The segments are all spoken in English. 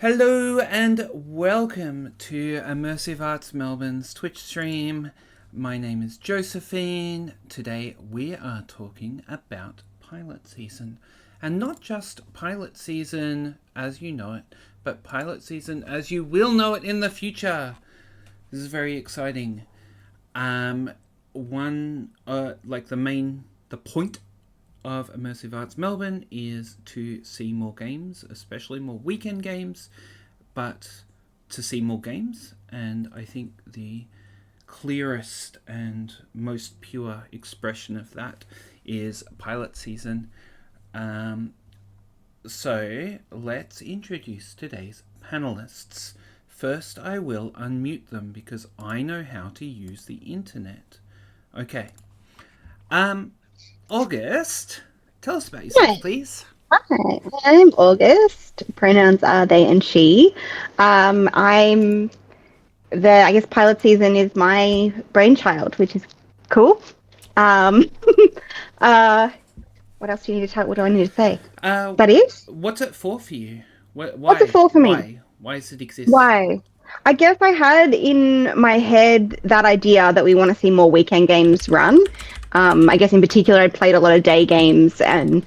Hello and welcome to Immersive Arts Melbourne's Twitch stream. My name is Josephine. Today we are talking about pilot season. And not just pilot season as you know it, but pilot season as you will know it in the future. This is very exciting. The point of Immersive Arts Melbourne is to see more games, especially more weekend games, but to see more games. And I think the clearest and most pure expression of that is pilot season. So let's introduce today's panelists. First, I will unmute them because I know how to use the internet. Okay. August, tell us about yourself, please. Hi, I'm August. Pronouns are they and she. I guess pilot season is my brainchild, which is cool. Um, what else do you need to tell? What do I need to say? That is? What's it for you? Why? What's it for me? Why does it exist? Why? I guess I had in my head that idea that we want to see more weekend games run. I guess in particular, I played a lot of day games and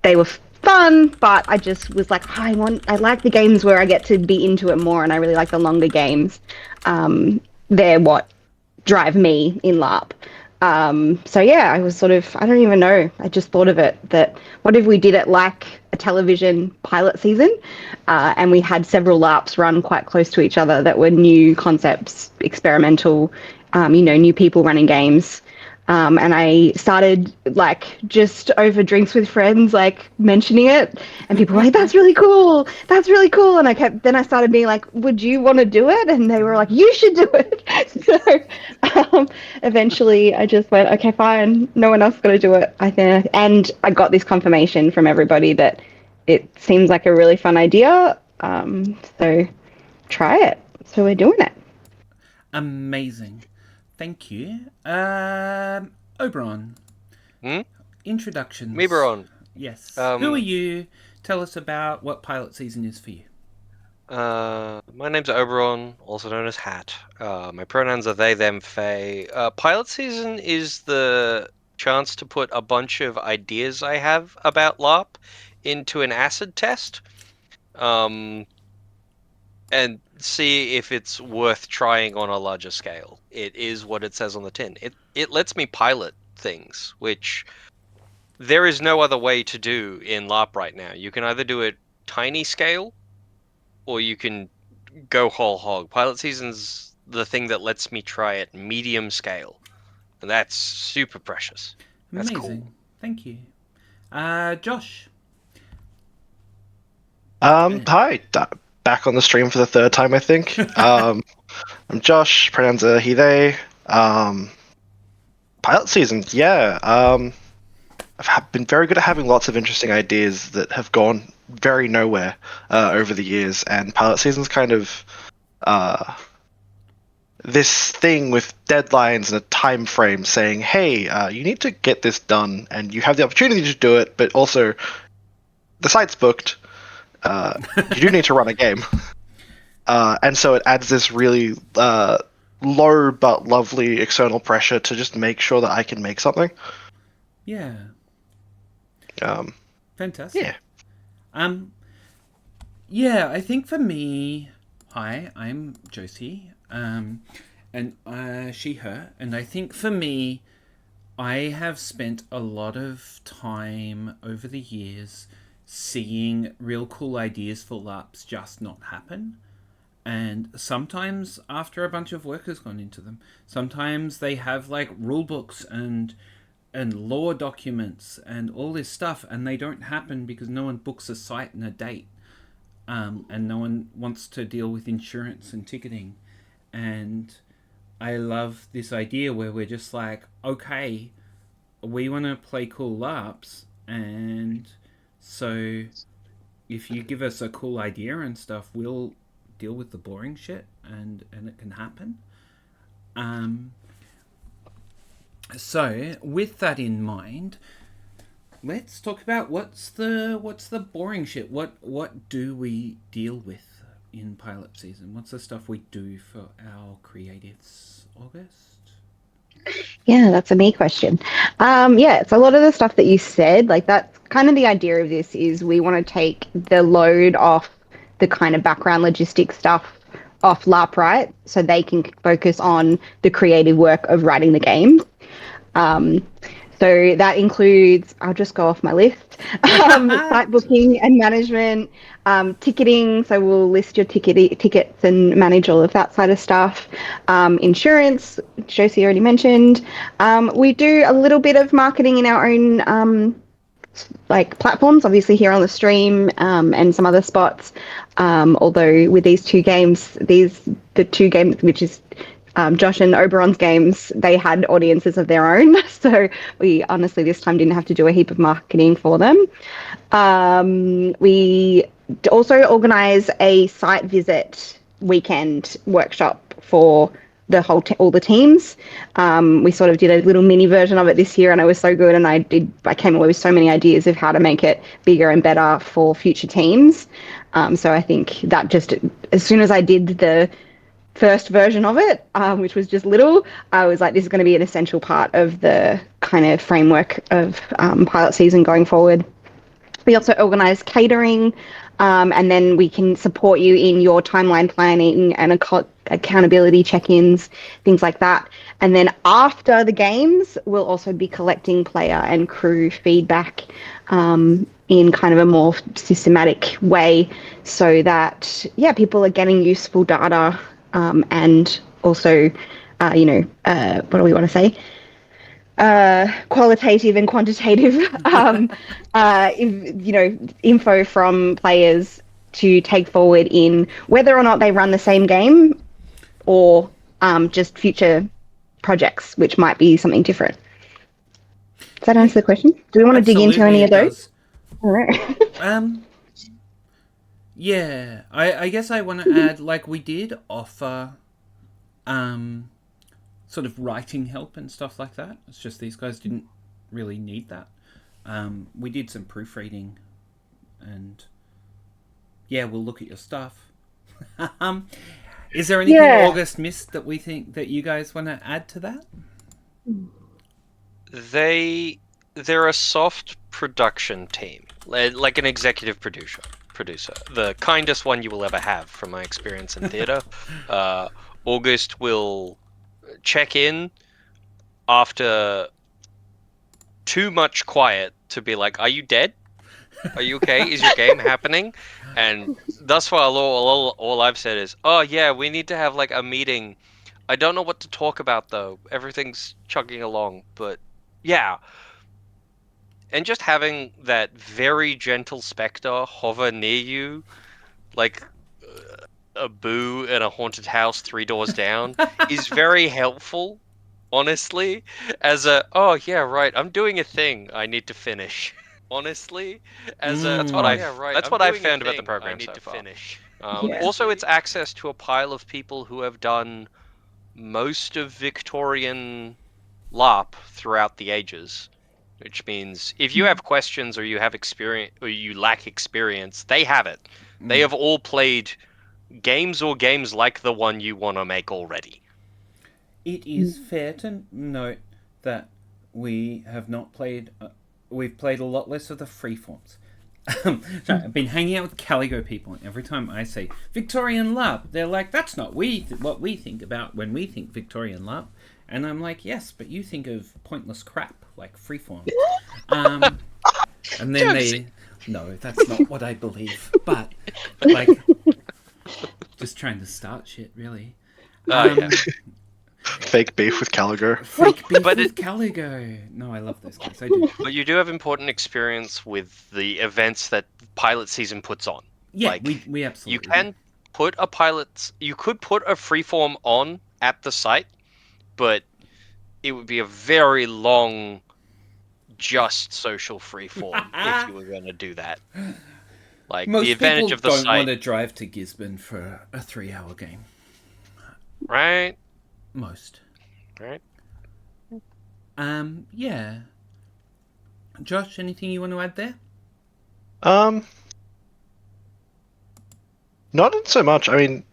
they were fun, but I just was like, I like the games where I get to be into it more, and I really like the longer games. They're what drive me in LARP. So yeah, I was sort of, I don't even know. I just thought of it that what if we did it like a television pilot season, and we had several LARPs run quite close to each other that were new concepts, experimental, new people running games. And I started just over drinks with friends, mentioning it, and people were like, "That's really cool. That's really cool." And then I started being like, "Would you want to do it?" And they were like, "You should do it." So eventually, I just went, "Okay, fine. No one else is going to do it." I think, and I got this confirmation from everybody that it seems like a really fun idea. So try it. So we're doing it. Amazing. Thank you. Oberon. Introductions. Oberon. Yes. Who are you? Tell us about what pilot season is for you. My name's Oberon, also known as Hat. My pronouns are they, them, they. Pilot season is the chance to put a bunch of ideas I have about LARP into an acid test. And see if it's worth trying on a larger scale. It is what it says on the tin. It lets me pilot things, which there is no other way to do in LARP right now. You can either do it tiny scale, or you can go whole hog. Pilot season's the thing that lets me try it medium scale, and that's super precious. That's Amazing. cool. Thank you. Josh. Hi. Back on the stream for the third time, I think. I'm Josh. Pronouns are he, they. Pilot season, yeah. I've been very good at having lots of interesting ideas that have gone very nowhere over the years, and pilot season's kind of this thing with deadlines and a time frame saying, hey, you need to get this done, and you have the opportunity to do it, but also the site's booked. You do need to run a game. And so it adds this really low but lovely external pressure to just make sure that I can make something. Yeah. Fantastic. Yeah. Yeah, I think for me, hi, I'm Josie, and she, her, and I think for me, I have spent a lot of time over the years seeing real cool ideas for LARPs just not happen. And sometimes after a bunch of work has gone into them, sometimes they have rule books and law documents and all this stuff, and they don't happen because no one books a site and a date, and no one wants to deal with insurance and ticketing. And I love this idea where we're just like, okay, we want to play cool LARPs, and so if you give us a cool idea and stuff, we'll deal with the boring shit, and it can happen. So with that in mind, let's talk about what's the boring shit. What do we deal with in pilot season? What's the stuff we do for our creatives, August? Yeah, that's a me question. Yeah, it's a lot of the stuff that you said. Like that's kind of the idea of this is we want to take the load off the kind of background logistic stuff off LARP, right? So they can focus on the creative work of writing the game. Um, so that includes, I'll just go off my list, site booking and management, ticketing. So we'll list your tickets and manage all of that side of stuff. Insurance, Josie already mentioned. We do a little bit of marketing in our own like platforms, obviously here on the stream and some other spots. Although with these two games, the two games, which is Josh and Oberon's games, they had audiences of their own. So we honestly this time didn't have to do a heap of marketing for them. We also organize a site visit weekend workshop for the whole all the teams. We sort of did a little mini version of it this year, and it was so good. And I came away with so many ideas of how to make it bigger and better for future teams. So I think that just as soon as I did the first version of it, which was just little, I was like, this is going to be an essential part of the kind of framework of pilot season going forward. We also organise catering, and then we can support you in your timeline planning and accountability check-ins, things like that. And then after the games, we'll also be collecting player and crew feedback in kind of a more systematic way so that, yeah, people are getting useful data and also, what do we want to say? Qualitative and quantitative, info from players to take forward in whether or not they run the same game or just future projects, which might be something different. Does that answer the question? Do we want to dig into any of those? All right. Yeah, I guess I want to add, like, we did offer sort of writing help and stuff like that. It's just these guys didn't really need that. We did some proofreading, and yeah, we'll look at your stuff. Is there anything August missed that we think that you guys want to add to that? They're a soft production team, like an executive producer, the kindest one you will ever have, from my experience in theater. August will check in after too much quiet to be like, "Are you dead? Are you okay? Is your game happening?" And thus far, all I've said is, "Oh yeah, we need to have like a meeting. I don't know what to talk about though. Everything's chugging along, but yeah." And just having that very gentle spectre hover near you, like a boo in a haunted house 3 doors down, is very helpful, honestly. As oh yeah, right, I'm doing a thing I need to finish. Honestly, that's what I've found about the program so far. Also, it's access to a pile of people who have done most of Victorian LARP throughout the ages. Which means if you have questions or you have experience or you lack experience, they have it. They have all played games or games like the one you want to make already. It is fair to note that we have not played. We've played a lot less of the freeforms. I've been hanging out with Caligo people, and every time I say Victorian LARP, they're like, "That's not what we think about when we think Victorian LARP." And I'm like, "Yes, but you think of pointless crap like freeform." And then no, that's not what I believe. But like, just trying to start shit, really. Yeah. Fake beef with Caligo. Fake beef with Caligo. No, I love those guys. I do. But you do have important experience with the events that pilot season puts on. Yeah, like, we absolutely. You can put a pilot. You could put a freeform on at the site, but it would be a very long, just social freeform if you were going to do that. Like, most the advantage people of the don't site, want to drive to Gisborne for a 3-hour game. right? Most. Right. Yeah. Josh, anything you want to add there? Not so much. I mean,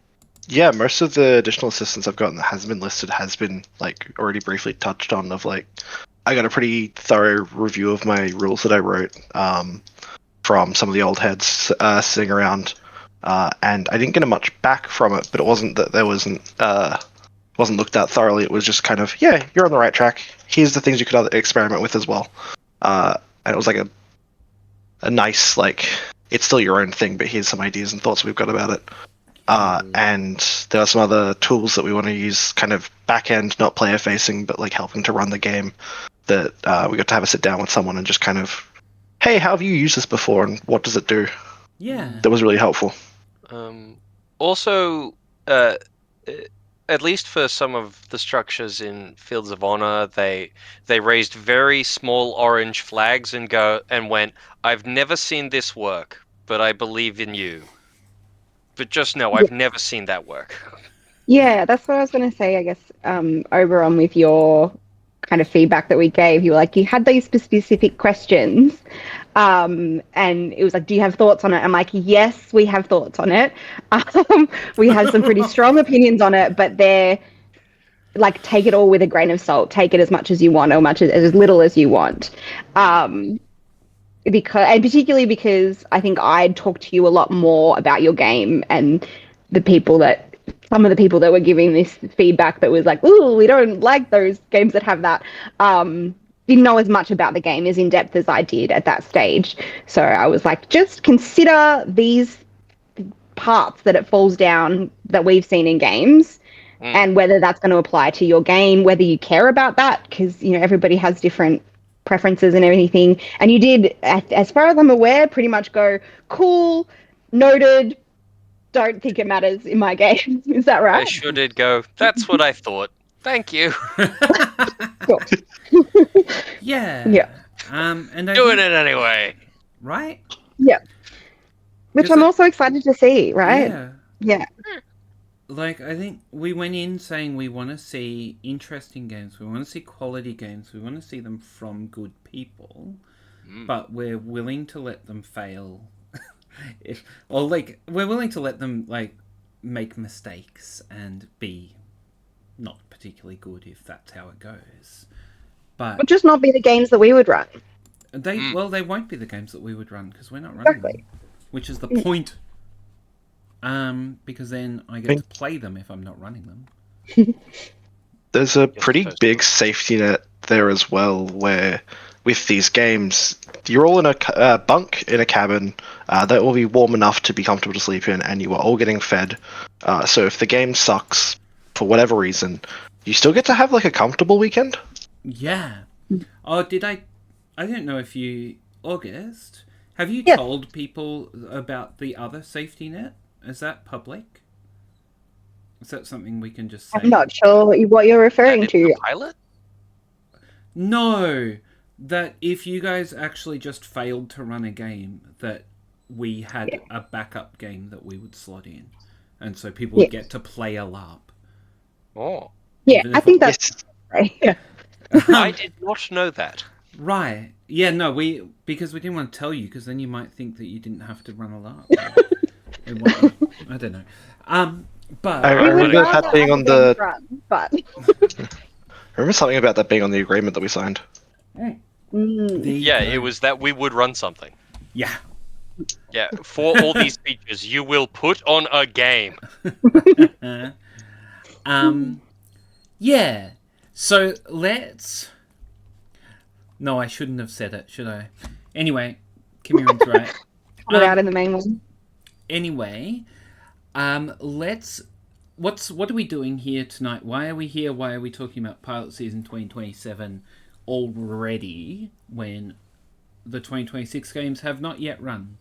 yeah, most of the additional assistance I've gotten that has been listed has been like already briefly touched on. Of like, I got a pretty thorough review of my rules that I wrote from some of the old heads sitting around, and I didn't get much back from it. But it wasn't that there wasn't looked at thoroughly. It was just kind of, yeah, you're on the right track. Here's the things you could experiment with as well. And it was like a nice, like, it's still your own thing, but here's some ideas and thoughts we've got about it. And there are some other tools that we want to use, kind of back end, not player facing, but like helping to run the game. That we got to have a sit down with someone and just kind of, hey, how have you used this before and what does it do? Yeah. That was really helpful. Also, at least for some of the structures in Fields of Honor, they raised very small orange flags and went, "I've never seen this work, but I believe in you. But just know, I've never seen that work." Yeah, that's what I was going to say. I guess Oberon, with your kind of feedback that we gave, you were like, you had these specific questions, and it was like, do you have thoughts on it? I'm like, yes, we have thoughts on it. We have some pretty strong opinions on it, but they're like, take it all with a grain of salt. Take it as much as you want, or as little as you want. And particularly because I think I'd talked to you a lot more about your game, and some of the people that were giving this feedback that was like, ooh, we don't like those games that have that, didn't know as much about the game as in depth as I did at that stage. So I was like, just consider these parts that it falls down that we've seen in games, and whether that's going to apply to your game, whether you care about that, because everybody has different preferences and everything. And you did, as far as I'm aware, pretty much go, cool, noted, don't think it matters in my game. Is that right? I sure did go, that's what I thought. Thank you. Cool. Yeah. Yeah. And Doing it anyway. Right? Yeah. Which I'm also excited to see, right? Yeah. Yeah. Like, I think we went in saying we want to see interesting games, we want to see quality games, we want to see them from good people, but we're willing to let them fail. We're willing to let them, like, make mistakes and be not particularly good if that's how it goes. But Or just not be the games that we would run. they won't be the games that we would run because we're not running them, which is the point. Because then I get to play them if I'm not running them. There's a pretty big safety net there as well, where with these games, you're all in a bunk in a cabin that will be warm enough to be comfortable to sleep in, and you are all getting fed. So if the game sucks for whatever reason, you still get to have like a comfortable weekend. Yeah. Oh, did I don't know if you... August, have you Yes. told people about the other safety net? Is that public? Is that something we can just say? I'm not sure what you're referring And in to. the pilot? No, that if you guys actually just failed to run a game, that we had a backup game that we would slot in, and so people would get to play a LARP. Oh. Yeah, Even I if think that's right. Yeah. I did not know that. Right. Yeah, no, because we didn't want to tell you, because then you might think that you didn't have to run a LARP. I don't know. But I We would remember rather that being have on the the. games run, but I remember something about that being on the agreement that we signed. It was that we would run something. Yeah. Yeah, for all these features, you will put on a game. Yeah. So let's... No, I shouldn't have said it, should I? Anyway, Kimiran's right. put it out in the main one. Anyway, what are we doing here tonight? Why are we here? Why are we talking about Pilot Season 2027 already when the 2026 games have not yet run?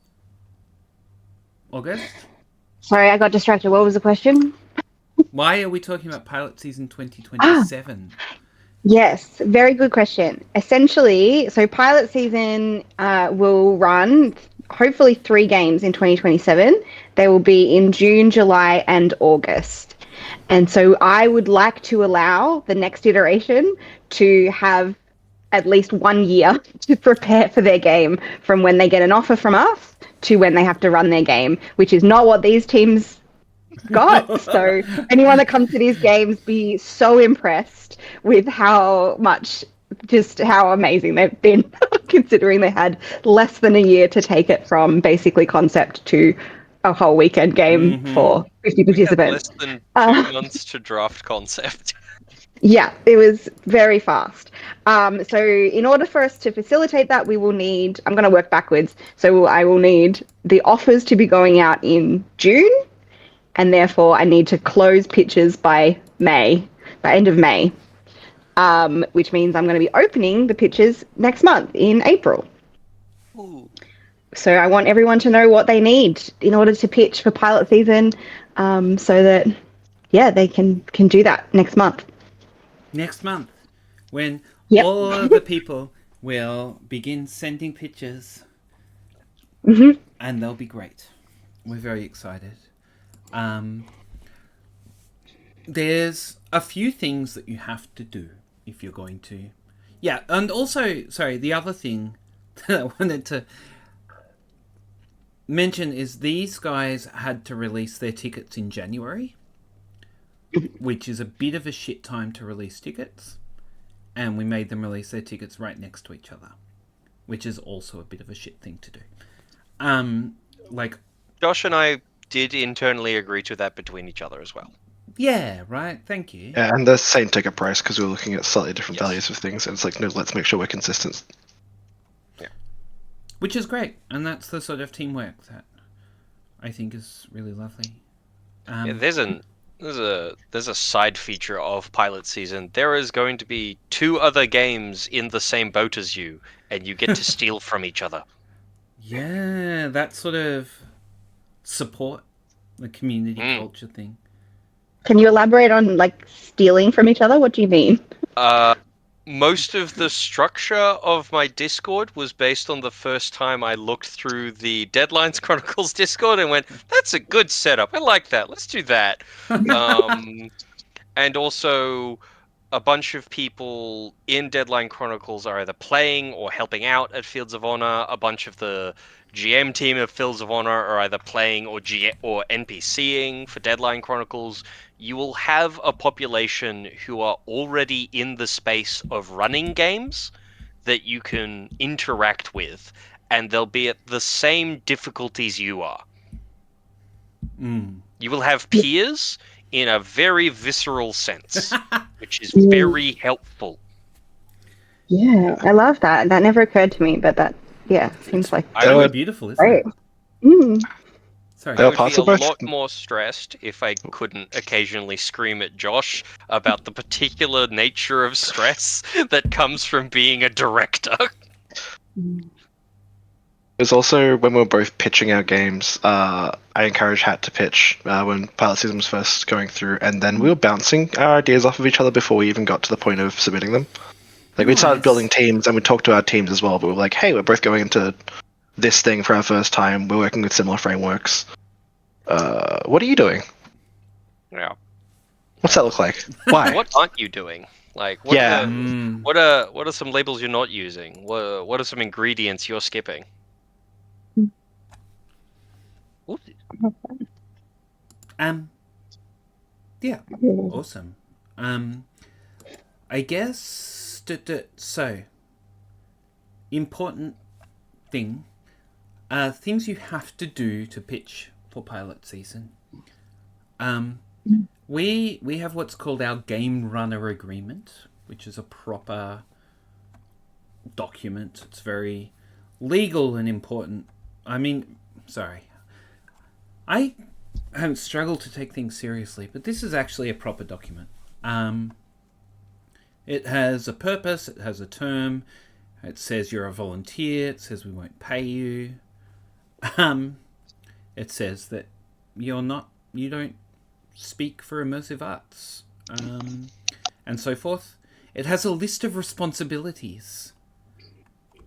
August? Sorry, I got distracted. What was the question? Why are we talking about Pilot Season 2027? Yes, very good question. Essentially, so pilot season will run hopefully 3 games in 2027. They will be in June, July, and August. And so I would like to allow the next iteration to have at least 1 year to prepare for their game from when they get an offer from us to when they have to run their game, which is not what these teams got. So anyone that comes to these games be so impressed with how amazing they've been, considering they had less than a year to take it from basically concept to a whole weekend game for 50 We had participants. less than 2 months to draft concept. Yeah, it was very fast. So in order for us to facilitate that, we will need, I'm going to work backwards. So I will need the offers to be going out in June, and therefore I need to close pitches by end of May, which means I'm going to be opening the pitches next month in April. Ooh. So I want everyone to know what they need in order to pitch for pilot season, so that, yeah, they can do that next month. Next month, when Yep. all of the people will begin sending pictures, and they'll be great. We're very excited. There's a few things that you have to do if you're going to. Yeah, and also, sorry, the other thing that I wanted to mention is these guys had to release their tickets in January, which is a bit of a shit time to release tickets, and we made them release their tickets right next to each other, which is also a bit of a shit thing to do. Like, Josh and I did internally agree to that between each other as well. yeah, right, thank you. Yeah, and the same ticket price because we were looking at slightly different Yes. values of things, and it's like, no, let's make sure we're consistent. Which is great, and that's the sort of teamwork that I think is really lovely. Yeah, there's a side feature of pilot season. There is going to be 2 other games in the same boat as you, and you get to steal from each other. Yeah, that sort of support, the community culture thing. Can you elaborate on, like, stealing from each other? What do you mean? Most of the structure of my Discord was based on the first time I looked through the Deadlines Chronicles Discord and went, that's a good setup. I like that. Let's do that. And also, a bunch of people in Deadline Chronicles are either playing or helping out at Fields of Honor. A bunch of the GM team of Fields of Honor are either playing or NPCing for Deadline Chronicles. You will have a population who are already in the space of running games that you can interact with, and they'll be at the same difficulties you are. You will have peers in a very visceral sense, which is very helpful. Yeah, I love that. That never occurred to me, but that, yeah, seems like I Really would, beautiful, isn't great. it? Sorry. I would be a Possible. lot more stressed if I couldn't occasionally scream at Josh about the particular nature of stress that comes from being a director. There's also, when we were both pitching our games, I encouraged Hat to pitch when pilot season was first going through, and then we were bouncing our ideas off of each other before we even got to the point of submitting them. Like, we started Nice. building teams, and we talked to our teams as well, but we were like, hey, we're both going into this thing for our first time, we're working with similar frameworks. What are you doing? Yeah. What's that look like? Why? What aren't you doing? Like, what Yeah. what are some labels you're not using? What are some ingredients you're skipping? Ooh. Yeah, awesome. I guess so. Important thing. Things you have to do to pitch for pilot season. We have what's called our game runner agreement, which is a proper document. It's very legal and important. I mean, sorry. I haven't struggled to take things seriously, but this is actually a proper document. It has a purpose, it has a term, it says you're a volunteer, it says we won't pay you. It says that you don't speak for Immersive Arts, and so forth. It has a list of responsibilities.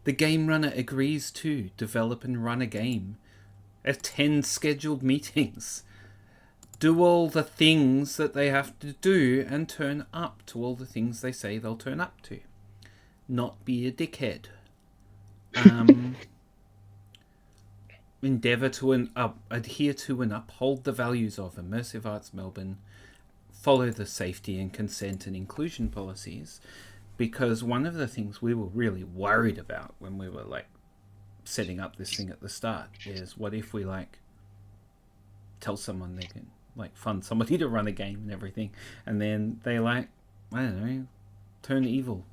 The game runner agrees to develop and run a game, attend scheduled meetings, do all the things that they have to do, and turn up to all the things they say they'll turn up to. Not be a dickhead. endeavour to adhere to and uphold the values of Immersive Arts Melbourne, follow the safety and consent and inclusion policies, because one of the things we were really worried about when we were like setting up this thing at the start is, what if we like tell someone they can like fund somebody to run a game and everything, and then they like, I don't know, turn evil,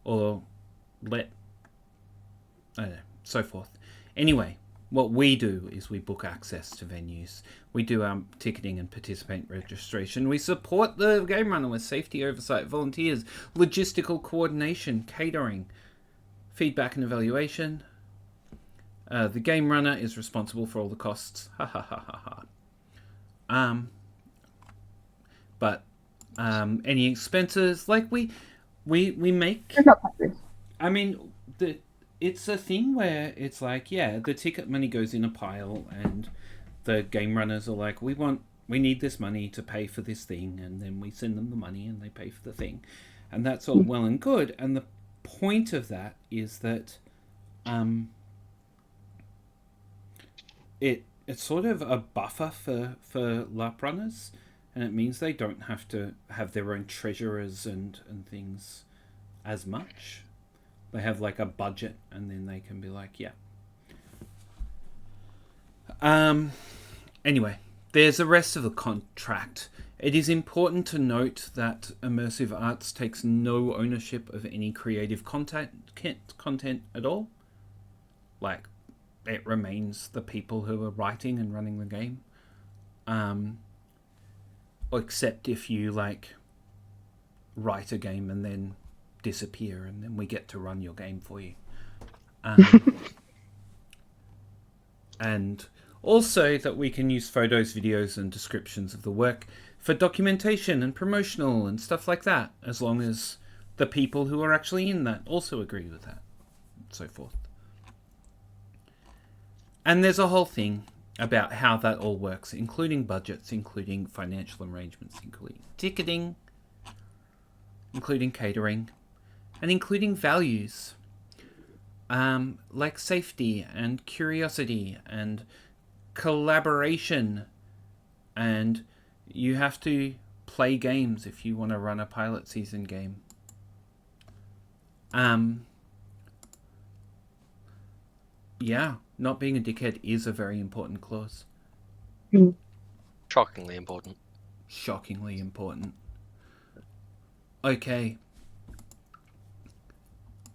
or let, I don't know, so forth. Anyway, what we do is we book access to venues. We do our ticketing and participant registration. We support the game runner with safety oversight, volunteers, logistical coordination, catering, feedback and evaluation. The game runner is responsible for all the costs. Ha ha ha ha ha. But any expenses, like we make. I mean, it's a thing where it's like, yeah, the ticket money goes in a pile, and the game runners are like, we need this money to pay for this thing, and then we send them the money and they pay for the thing, and that's all well and good. And the point of that is that it's sort of a buffer for LARP runners, and it means they don't have to have their own treasurers and things as much. They have like a budget, and then they can be like, yeah. Anyway, there's the rest of the contract. It is important to note that Immersive Arts takes no ownership of any creative content at all. Like, it remains the people who are writing and running the game. Except if you like write a game and then disappear, and then we get to run your game for you. And also that we can use photos, videos, and descriptions of the work for documentation and promotional and stuff like that, as long as the people who are actually in that also agree with that, and so forth. And there's a whole thing about how that all works, including budgets, including financial arrangements, including ticketing, including catering, and including values, like safety and curiosity and collaboration, and you have to play games if you want to run a pilot season game. Yeah, not being a dickhead is a very important clause. Shockingly important. Shockingly important. Okay.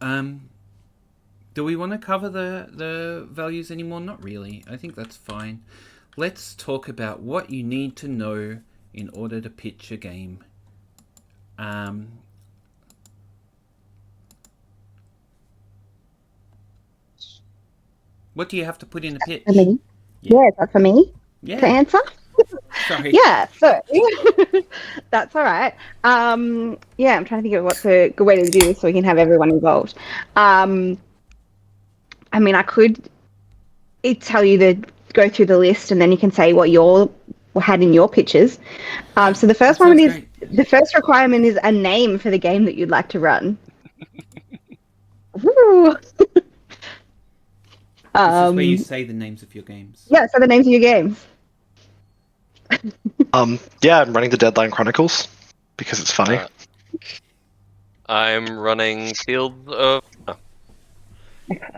Do we want to cover the values anymore? Not really. I think that's fine. Let's talk about what you need to know in order to pitch a game. What do you have to put in a pitch? For me? Yeah, is that for me to answer? Sorry. Yeah, so that's all right. Yeah, I'm trying to think of what's a good way to do this so we can have everyone involved. I mean, I could tell you to go through the list, and then you can say what you had in your pitches. So the first one is great. The first requirement is a name for the game that you'd like to run. Woo. This is where you say the names of your games. Yeah, so the names of your games. Yeah, I'm running the Deadline Chronicles because it's funny. I'm running Field of...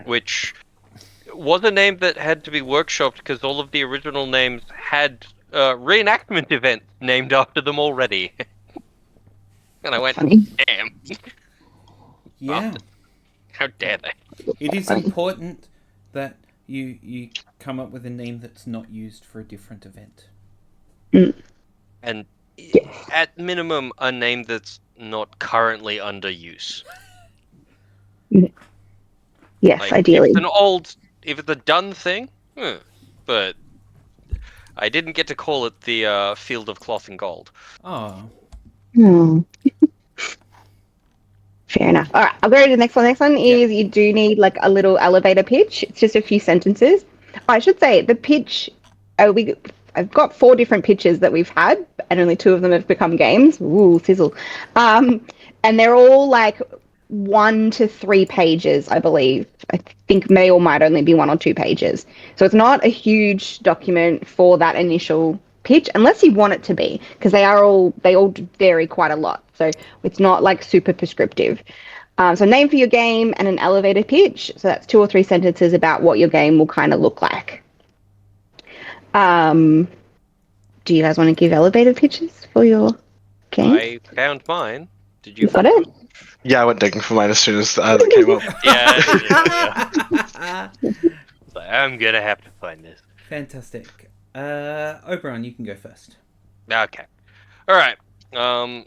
which was a name that had to be workshopped because all of the original names had reenactment events named after them already. And I went, damn. Yeah. How dare they? It is important that you come up with a name that's not used for a different event. And at minimum, a name that's not currently under use. Yes, like, ideally. If it's a done thing, but I didn't get to call it the Field of Cloth and Gold. Oh. Fair enough. All right, I'll go to the next one. Next one is you do need like a little elevator pitch. It's just a few sentences. I should say the pitch. I've got 4 different pitches that we've had, and only 2 of them have become games. Ooh, sizzle. And they're all like 1 to 3 pages, I believe. I think may or might only be 1 or 2 pages. So it's not a huge document for that initial pitch, unless you want it to be, because they all vary quite a lot. So it's not like super prescriptive. So name for your game and an elevator pitch. So that's 2 or 3 sentences about what your game will kind of look like. Do you guys want to give elevator pitches for your game? I found mine. Did you? Got it? Yeah, I went digging for mine as soon as it came up. Yeah. So I'm gonna have to find this. Fantastic. Oberon, you can go first. Okay. All right.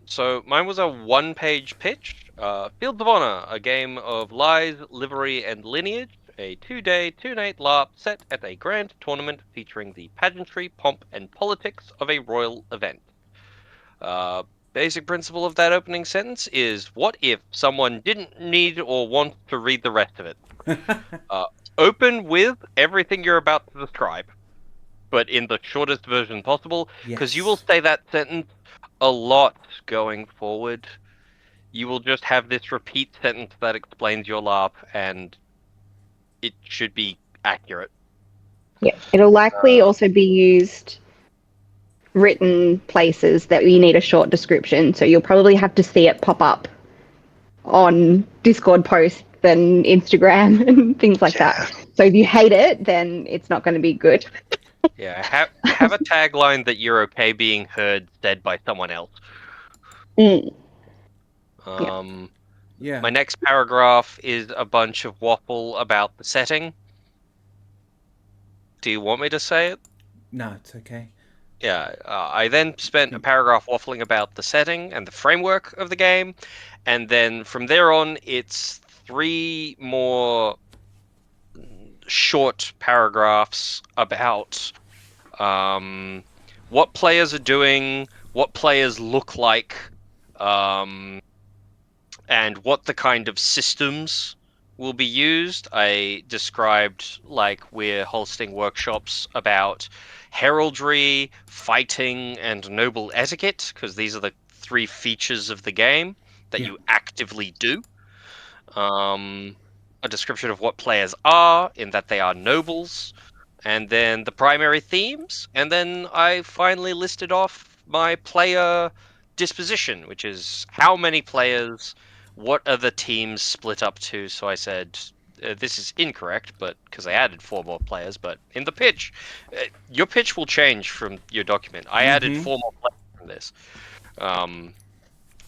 So mine was a one-page pitch. Fields of Honor, a game of lies, livery, and lineage. A 2-day, 2-night LARP set at a grand tournament featuring the pageantry, pomp, and politics of a royal event. Basic principle of that opening sentence is: what if someone didn't need or want to read the rest of it? Open with everything you're about to describe, but in the shortest version possible, because you will say that sentence a lot going forward. You will just have this repeat sentence that explains your LARP, and it should be accurate. Yeah. It'll likely also be used written places that you need a short description. So you'll probably have to see it pop up on Discord posts and Instagram and things like that. So if you hate it, then it's not going to be good. Yeah, have a tagline that you're okay being heard said by someone else. Yeah. My next paragraph is a bunch of waffle about the setting. Do you want me to say it? No, it's okay. Yeah, I then spent a paragraph waffling about the setting and the framework of the game, and then from there on, it's 3 more short paragraphs about what players are doing, what players look like, and what the kind of systems will be used. I described like we're hosting workshops about heraldry, fighting, and noble etiquette, because these are the 3 features of the game that you actively do. A description of what players are, in that they are nobles, and then the primary themes, and then I finally listed off my player disposition, which is how many players, what are the teams split up to. So I said, this is incorrect, but because I added 4 more players, but in the pitch, your pitch will change from your document. I added 4 more players from this.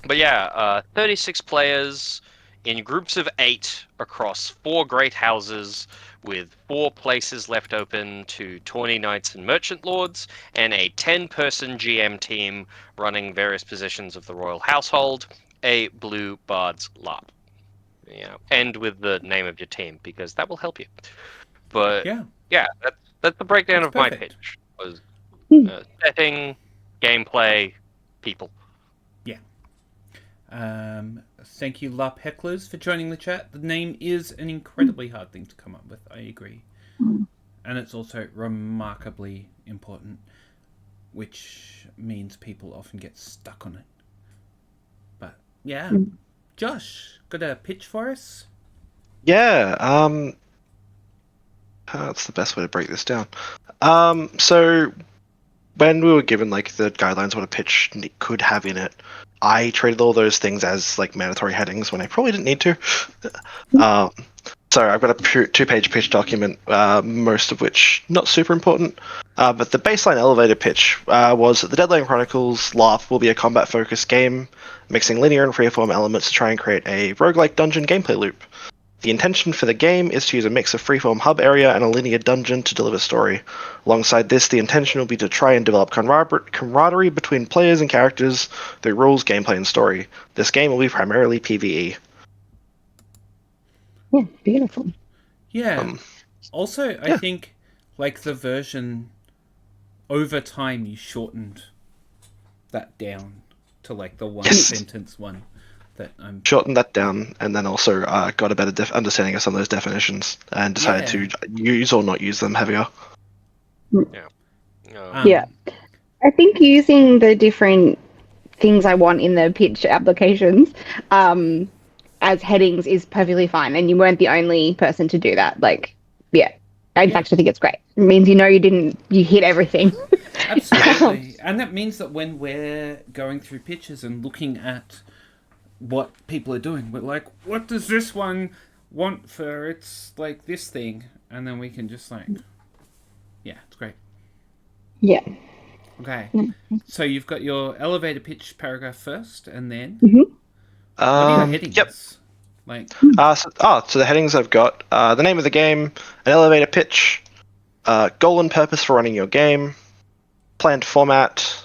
But yeah, 36 players in groups of 8 across 4 great houses, with 4 places left open to tawny knights and merchant lords, and a 10-person GM team running various positions of the royal household, a blue bard's LARP. Yeah, end with the name of your team, because that will help you. But yeah, that's the breakdown of my pitch. Was setting, gameplay, people. Thank you, LARP Hecklers, for joining the chat. The name is an incredibly hard thing to come up with, I agree. And it's also remarkably important, which means people often get stuck on it. But, yeah. Josh, got a pitch for us? Yeah, that's the best way to break this down. So when we were given like the guidelines what a pitch could have in it, I treated all those things as like mandatory headings when I probably didn't need to. So I've got a 2-page pitch document, most of which not super important. But the baseline elevator pitch was that the Deadline Chronicles LARP will be a combat-focused game, mixing linear and freeform elements to try and create a roguelike dungeon gameplay loop. The intention for the game is to use a mix of freeform hub area and a linear dungeon to deliver story. Alongside this, the intention will be to try and develop camaraderie between players and characters through rules, gameplay, and story. This game will be primarily PvE. Yeah, beautiful. Yeah. Also, I think, like, the version, over time, you shortened that down to, like, the one-sentence one. That I'm shortened that down, and then also got a better understanding of some of those definitions, and decided to use or not use them heavier. Yeah. I think using the different things I want in the pitch applications, as headings is perfectly fine, and you weren't the only person to do that. Like, yeah. In fact, I think it's great. It means you hit everything. Absolutely. And that means that when we're going through pitches and looking at what people are doing, we're like, what does this one want for its, like, this thing? And then we can just, like, yeah, it's great. Yeah. Okay. So you've got your elevator pitch paragraph first, and then Mm-hmm. what are your headings? Yep. Like, So the headings I've got the name of the game, an elevator pitch, goal and purpose for running your game, planned format,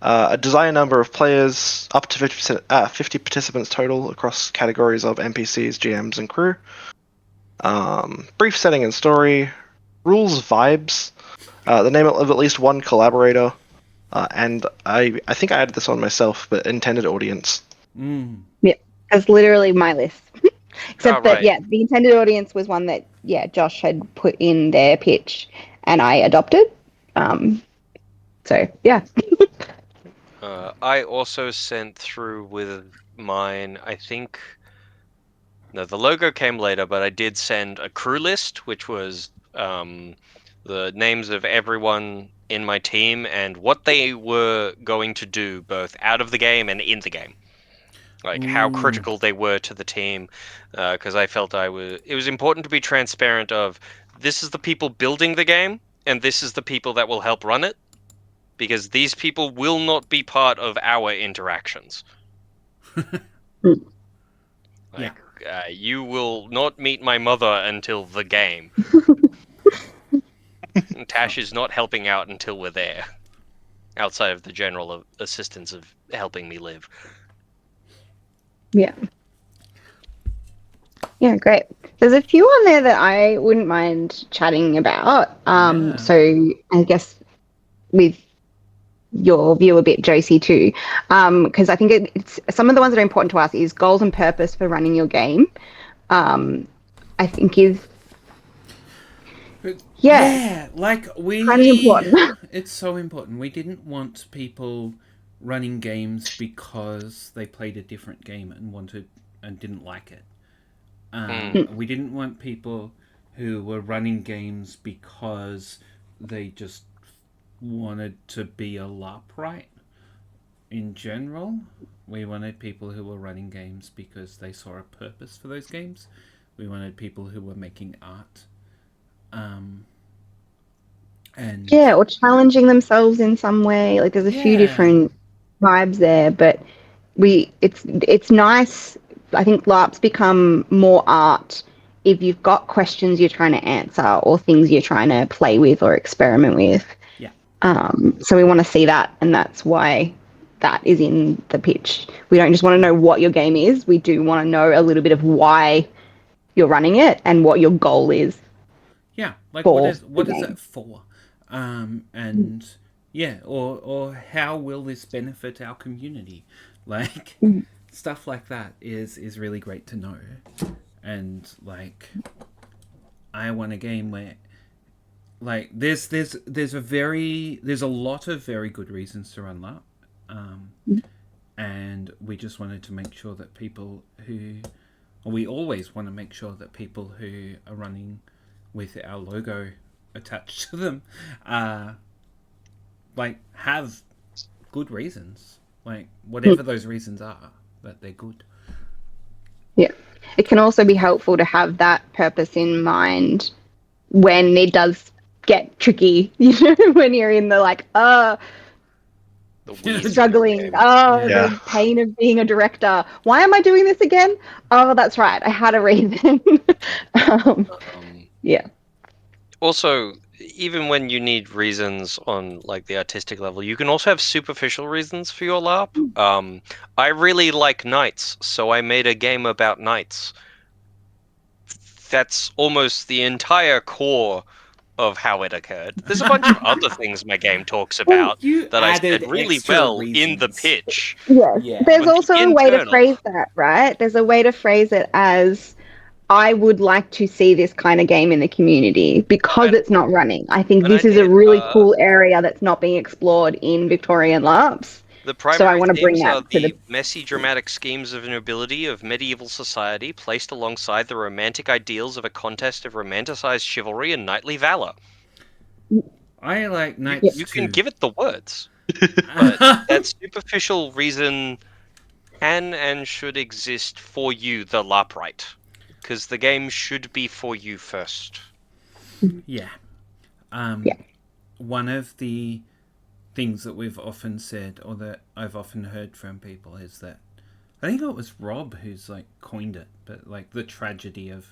a desired number of players, up to 50 participants total across categories of NPCs, GMs, and crew, brief setting and story, rules, vibes, the name of at least one collaborator, and I think I added this on myself, but intended audience. Yeah, that's literally my list. Except that, right. yeah, the intended audience was one that, Josh had put in their pitch and I adopted. So, yeah. I also sent through with mine, I think... No, the logo came later, but I did send a crew list, which was the names of everyone in my team and what they were going to do both out of the game and in the game. Like how critical they were to the team, because I felt it was important to be transparent of this is the people building the game and this is the people that will help run it, because these people will not be part of our interactions. You will not meet my mother until the game. Tash is not helping out until we're there, outside of the general assistance of helping me live. Yeah. Yeah, great. There's a few on there that I wouldn't mind chatting about. So I guess with your view a bit, Josie, too, because I think it's some of the ones that are important to us is goals and purpose for running your game. I think is like we kind of important. It's so important. We didn't want people running games because they played a different game and didn't like it. We didn't want people who were running games because they just wanted to be a LARP, right? In general, we wanted people who were running games because they saw a purpose for those games. We wanted people who were making art, and or challenging themselves in some way. Like there's a few different vibes there, but it's nice. I think LARPs become more art if you've got questions you're trying to answer or things you're trying to play with or experiment with. Yeah. So we want to see that, and that's why that is in the pitch. We don't just want to know what your game is. We do want to know a little bit of why you're running it and what your goal is. Yeah, like what is it for? And yeah, or how will this benefit our community? Like stuff like that is really great to know. And like I want a game where like there's a lot of very good reasons to run LARP. And we just wanted to make sure that we always want to make sure that people who are running with our logo attached to them like have good reasons, like whatever those reasons are, that they're good. Yeah, it can also be helpful to have that purpose in mind when it does get tricky, when you're in the like struggling, the pain of being a director. Why am I doing this again? Oh, that's right, I had a reason. Yeah. Also, even when you need reasons on like the artistic level, you can also have superficial reasons for your LARP. I really like knights, so I made a game about knights. That's almost the entire core of how it occurred. There's a bunch of other things my game talks about that I said really well in the pitch. Yeah. There's also a way to phrase that, right? There's a way to phrase it as, I would like to see this kind of game in the community because it's not running. I think this is a really cool area that's not being explored in Victorian LARPs. The So I primary want to bring themes that are to the the. messy, dramatic schemes of nobility of medieval society, placed alongside the romantic ideals of a contest of romanticized chivalry and knightly valor. I like You, knights you can too. give it the words, but that superficial reason can and should exist for you, the LARP right. Because the game should be for you first. Yeah. Yeah. One of the things that we've often said, or that I've often heard from people, is that I think it was Rob who's like coined it, but like the tragedy of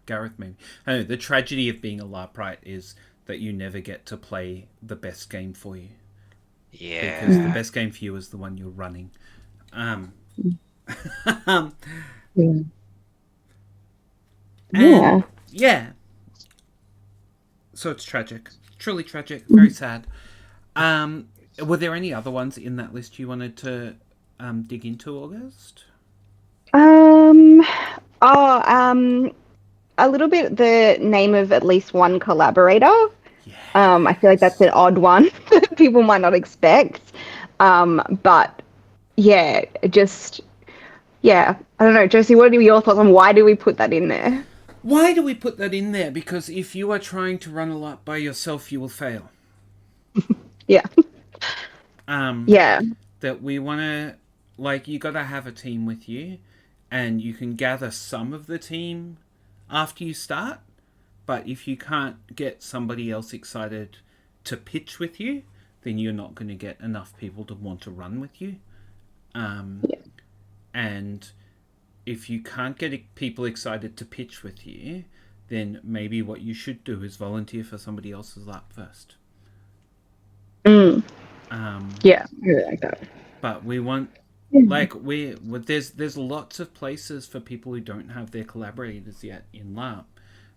Gareth maybe. I don't know, the tragedy of being a LARP right is that you never get to play the best game for you. Because the Yeah. best game for you is the one you're running. Um, Yeah. and Yeah. yeah, so it's tragic, truly tragic, very sad. Were there any other ones in that list you wanted to dig into, August? Um. Oh. A little bit the name of at least one collaborator. Yeah. I feel like that's an odd one that people might not expect. But yeah, just yeah. I don't know, Josie. What are your thoughts on why do we put that in there? Why do we put that in there? Because if you are trying to run a lot by yourself, you will fail. Yeah. Um, Yeah. that we want to, like, you got to have a team with you, and you can gather some of the team after you start. But if you can't get somebody else excited to pitch with you, then you're not going to get enough people to want to run with you. Yeah. And if you can't get people excited to pitch with you, then maybe what you should do is volunteer for somebody else's lap first. Mm. Um, Yeah. I really like that. but we want, like, there's lots of places for people who don't have their collaborators yet in LARP,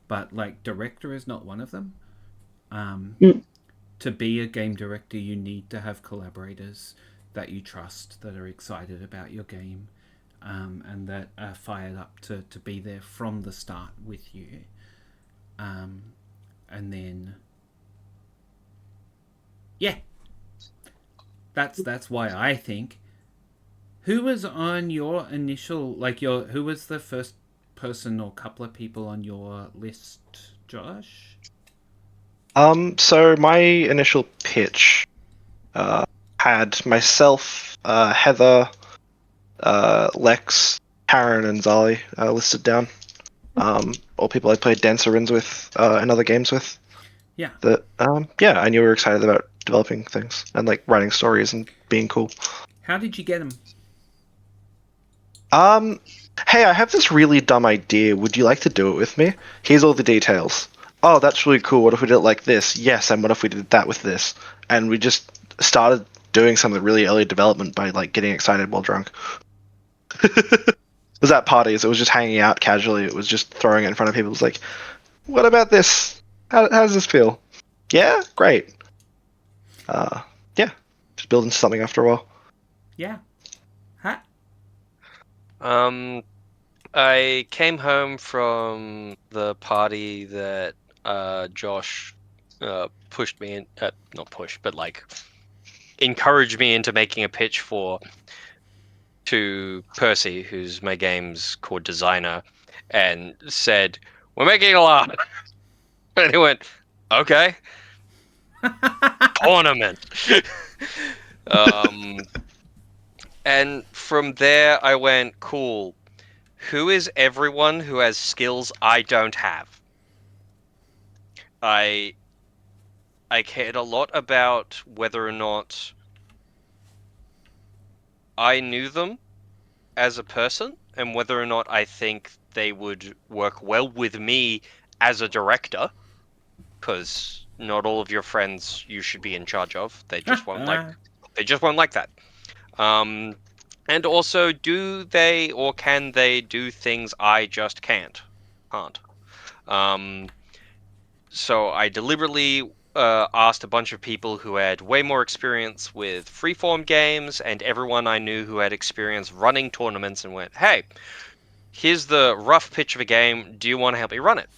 but like director is not one of them. Mm. To be a game director, you need to have collaborators that you trust, that are excited about your game, and that are fired up to be there from the start with you. And then, yeah, that's why I think. Who was on your initial, like who was the first person or couple of people on your list, Josh? So my initial pitch had myself, Heather, Lex, Karen, and Zali listed down. All people I played Dancerins with and other games with. Yeah. That yeah, I knew we were excited about developing things and like writing stories and being cool. How did you get them? Hey, I have this really dumb idea. Would you like to do it with me? Here's all the details. Oh, that's really cool. What if we did it like this? Yes, and what if we did that with this? And we just started doing some of the really early development by like getting excited while drunk. It was at parties. It was just hanging out casually. It was just throwing it in front of people. It was like, what about this? How does this feel? Yeah, great. Yeah, just building something after a while. Yeah. Huh? I came home from the party that Josh pushed me in, not push, but like encouraged me into making a pitch for to Percy, who's my game's core designer, and said, "We're making a LARP." And he went, "Okay, tournament." And from there, I went, "Cool. Who is everyone who has skills I don't have?" I cared a lot about whether or not I knew them as a person and whether or not I think they would work well with me as a director, because not all of your friends you should be in charge of. They just won't like that. And also, do they or can they do things I just can't? Um, so I deliberately asked a bunch of people who had way more experience with freeform games and everyone I knew who had experience running tournaments and went, "Hey, here's the rough pitch of a game. Do you want to help me run it?"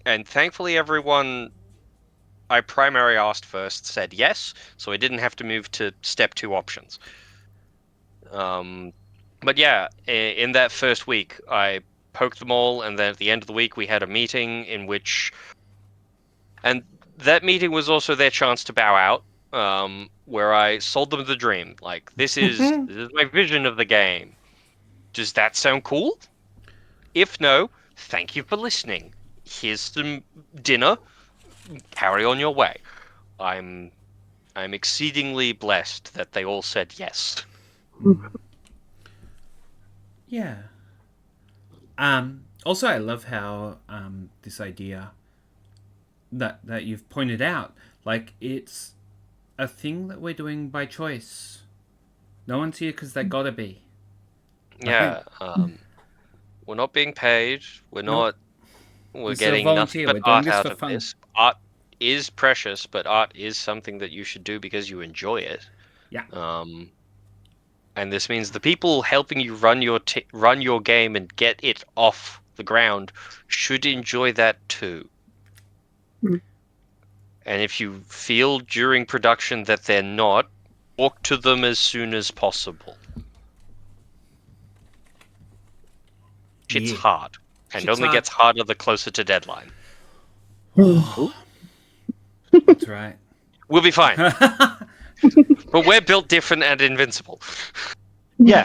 And thankfully, everyone I primarily asked first, said yes, so I didn't have to move to step 2 options. But yeah, in that first week, I poked them all, and then at the end of the week, we had a meeting in which, and that meeting was also their chance to bow out, where I sold them the dream. Like, this is my vision of the game. Does that sound cool? If no, thank you for listening. Here's some dinner. Carry on your way. I'm exceedingly blessed that they all said yes. Yeah. Also, I love how this idea that you've pointed out, like, it's a thing that we're doing by choice. No one's here because they gotta be. Yeah. We're not being paid. We're Nope. not. We're This is a getting nothing volunteer. but We're doing art this out for of fun. this. Art is precious, but art is something that you should do because you enjoy it. Yeah. And this means the people helping you run your game and get it off the ground should enjoy that too. Mm. And if you feel during production that they're not, talk to them as soon as possible. Shit's Yeah. hard, and Shit's only hard. gets harder the closer to deadline. That's right. We'll be fine. But we're built different and invincible. Yeah.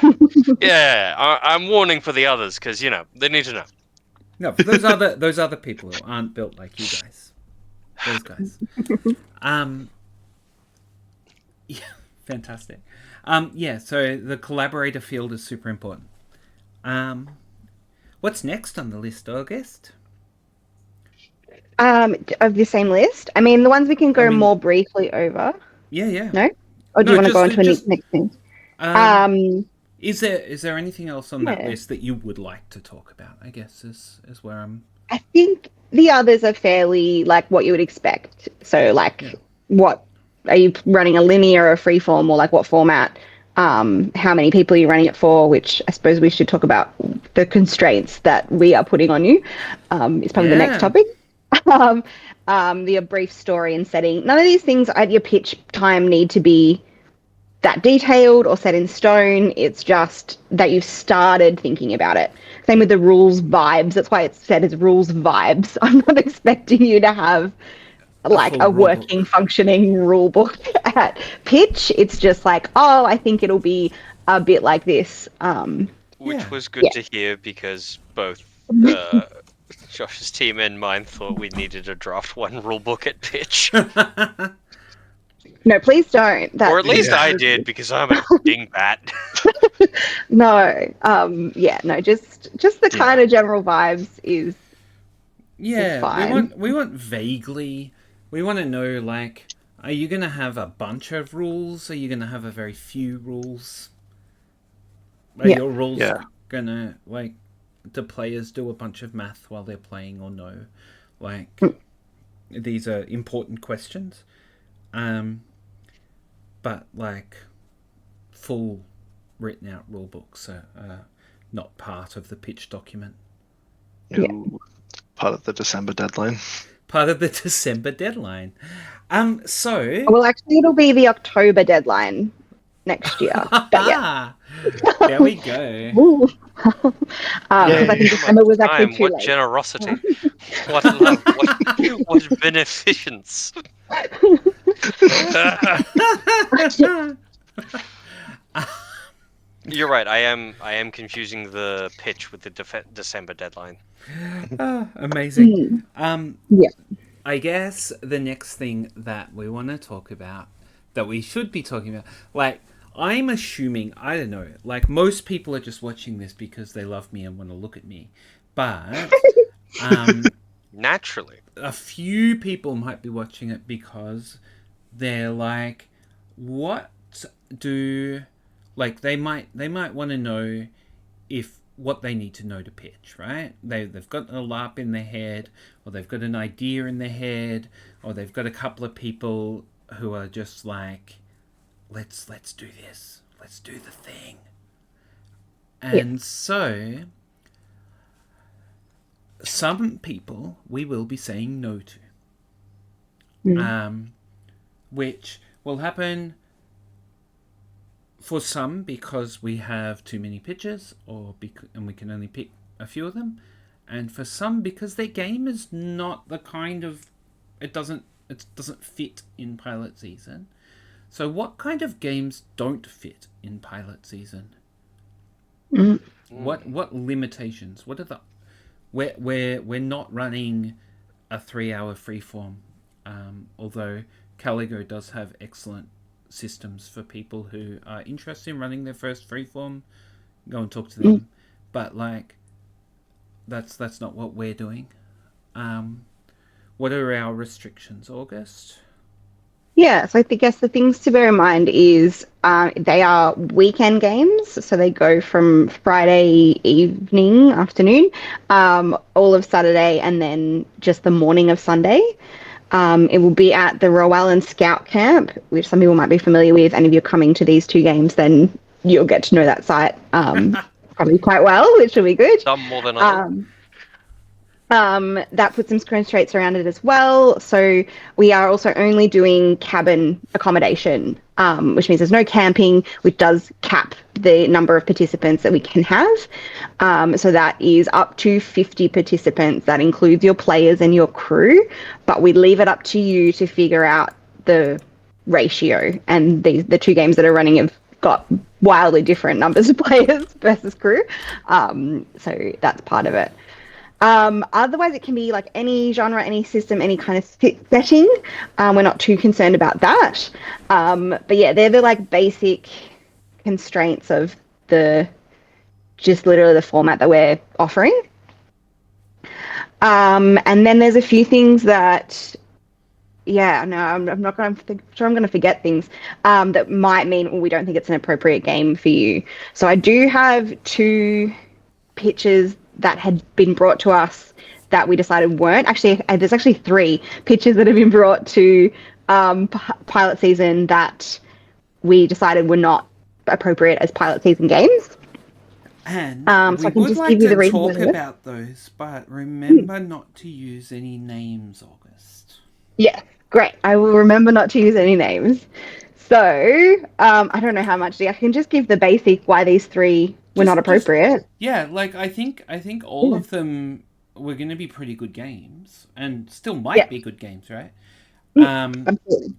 Yeah, I'm warning for the others, because, they need to know. No, for those other people who aren't built like you guys. Those guys. Yeah, fantastic. Yeah, so the collaborator field is super important. What's next on the list, August? Of the same list. I mean, the ones we can go more briefly over. Yeah. No? Or do you want to go on to a next thing? Is there anything else on that Yeah. list that you would like to talk about? I guess is where I'm. I think the others are fairly like what you would expect. So, like, what are you running, a linear or freeform, or like what format? How many people are you running it for? Which I suppose we should talk about the constraints that we are putting on you. It's probably the next topic. The brief story and setting. None of these things at your pitch time need to be that detailed or set in stone. It's just that you've started thinking about it. Same with the rules vibes. That's why it's said as rules vibes. I'm not expecting you to have like a working, functioning rule book at pitch. It's just like, oh, I think it'll be a bit like this. Which was good to hear, because both Josh's team and mine thought we needed a draft 1 rulebook at pitch. No, please don't. Or at least I did, because I'm a dingbat. No, no, just the kind of general vibes is fine. we want vaguely. We want to know, like, are you gonna have a bunch of rules? Are you gonna have a very few rules? Are your rules gonna, like, do players do a bunch of math while they're playing or no? Like, these are important questions. But, like, full written out rule books are not part of the pitch document. Part of the December deadline. Part of the December deadline. So... Well, actually, it'll be the October deadline next year. But there we go. Because I think December was actually too what late. Generosity. What love. What beneficence. You're right. I am confusing the pitch with the December deadline. Amazing. I guess the next thing that we want to talk about, that we should be talking about, like, I'm assuming, I don't know, like, most people are just watching this because they love me and want to look at me, but naturally, a few people might be watching it because they're like, what do, like, they might want to know what they need to know to pitch, right? They've got a LARP in their head, or they've got an idea in their head, or they've got a couple of people who are just like, let's do this, let's do the thing. And so some people we will be saying no to. which will happen for some because we have too many pitches, and we can only pick a few of them, and for some because their game is not the kind of it doesn't fit in pilot season. So what kind of games don't fit in pilot season? What limitations? What are the we're not running a 3-hour freeform, although Caligo does have excellent systems for people who are interested in running their first freeform. Go and talk to them. But like, that's not what we're doing. What are our restrictions, August? Yeah, so I guess the things to bear in mind is they are weekend games, so they go from Friday afternoon, all of Saturday, and then just the morning of Sunday. It will be at the Rowan Scout Camp, which some people might be familiar with, and if you're coming to these 2 games, then you'll get to know that site probably quite well, which will be good. Some more than others. That puts some constraints around it as well. So we are also only doing cabin accommodation, which means there's no camping, which does cap the number of participants that we can have. So that is up to 50 participants. That includes your players and your crew, but we leave it up to you to figure out the ratio. And the 2 games that are running have got wildly different numbers of players versus crew. So that's part of it. Otherwise, it can be like any genre, any system, any kind of setting. We're not too concerned about that. But yeah, they're the like basic constraints of just literally the format that we're offering. And then there's a few things that, I'm not going to sure I'm going to forget things that might mean we don't think it's an appropriate game for you. So I do have 2 pitches that had been brought to us that we decided weren't. Actually, there's actually 3 pitches that have been brought to pilot season that we decided were not appropriate as pilot season games. And so I can just give you the reason. Talk about those, but remember not to use any names, August. Yeah, great. I will remember not to use any names. So I don't know how much. I can just give the basic why these 3 were not appropriate. Like I think all of them were going to be pretty good games, and still might be good games, right? Absolutely.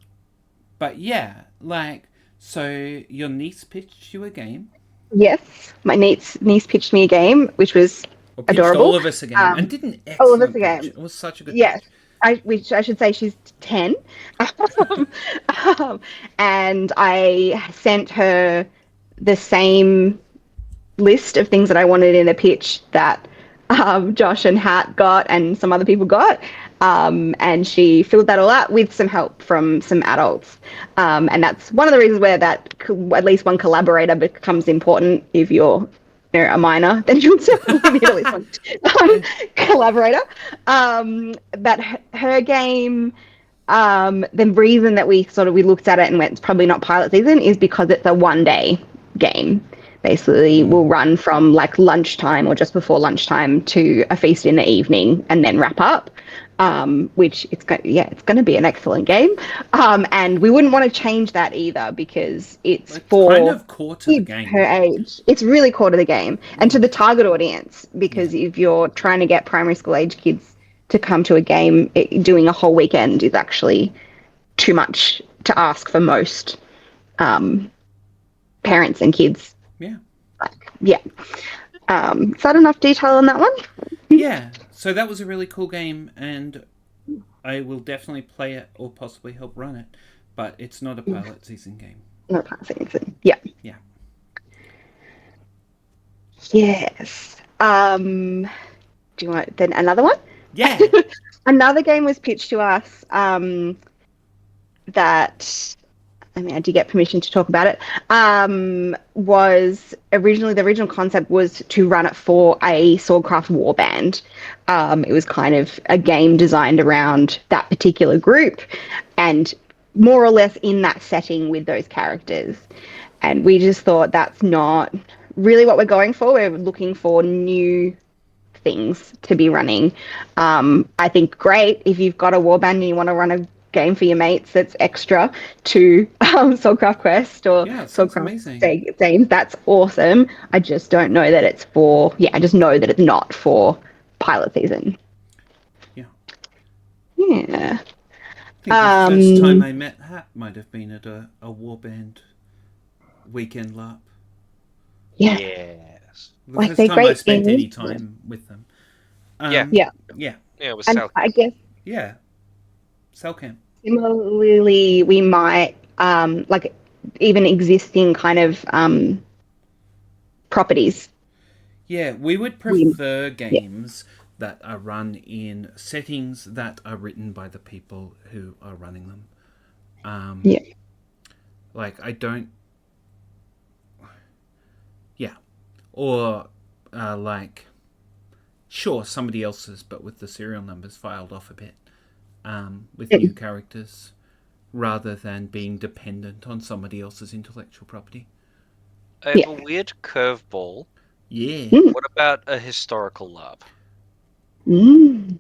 But yeah, like, so your niece pitched you a game. Yes, my niece pitched me a game, which was adorable. All of us a game, and did an excellent all of us a game. Pitch. It was such a good yes. pitch. Which I should say she's 10, and I sent her the same list of things that I wanted in a pitch that Josh and Hat got and some other people got, and she filled that all out with some help from some adults, and that's one of the reasons where that at least one collaborator becomes important. If you're a minor, then you'll need at least one collaborator. But her game, the reason that we looked at it and went, it's probably not pilot season, is because it's a 1-day game. Basically, we'll run from like lunchtime or just before lunchtime to a feast in the evening and then wrap up. Which it's going to be an excellent game. And we wouldn't want to change that either because it's for kind of core to the game. Her age. It's really core to the game and to the target audience, because if you're trying to get primary school age kids to come to a game, doing a whole weekend is actually too much to ask for most parents and kids. Yeah. Is that enough detail on that one? Yeah. So that was a really cool game, and I will definitely play it or possibly help run it, but it's not a pilot season game. Not a pilot season. Yeah. Yeah. Yes. Do you want then another one? Yeah. Another game was pitched to us that, I mean, I did get permission to talk about it, was originally, the original concept was to run it for a Swordcraft warband. It was kind of a game designed around that particular group and more or less in that setting with those characters. And we just thought that's not really what we're going for. We're looking for new things to be running. I think great if you've got a warband and you want to run a game for your mates that's extra to Soulcraft Quest or Yeah, it sounds Soulcraft amazing. Games, that's awesome. I just don't know that it's for. Yeah, I just know that it's not for pilot season. Yeah. Yeah. I think the first time I met Hat might have been at a warband weekend LARP. Yeah. Yes. The Like, first they're time I great spent games. any time with them. Yeah. Yeah. Yeah. Yeah, it was And South. I guess Yeah. Cell camp. similarly, we might like even existing kind of properties. Yeah, we would prefer games that are run in settings that are written by the people who are running them. Yeah. Like, I don't... Yeah. Or, like... Sure, somebody else's, but with the serial numbers filed off a bit. With new characters. Rather than being dependent on somebody else's intellectual property. I have a weird curveball. Yeah. What about a historical LARP? Mm.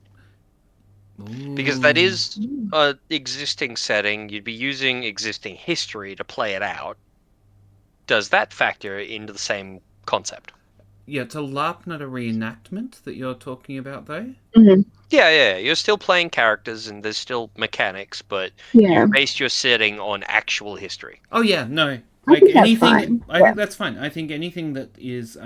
Because that is an existing setting. You'd be using existing history to play it out. Does that factor into the same concept? Yeah, it's a LARP, not a reenactment that you're talking about, though. Mm-hmm. Yeah. You're still playing characters and there's still mechanics, but Yeah. you based your setting on actual history. Oh yeah, no. I Like think that's anything, fine. I think that's fine. I think anything that is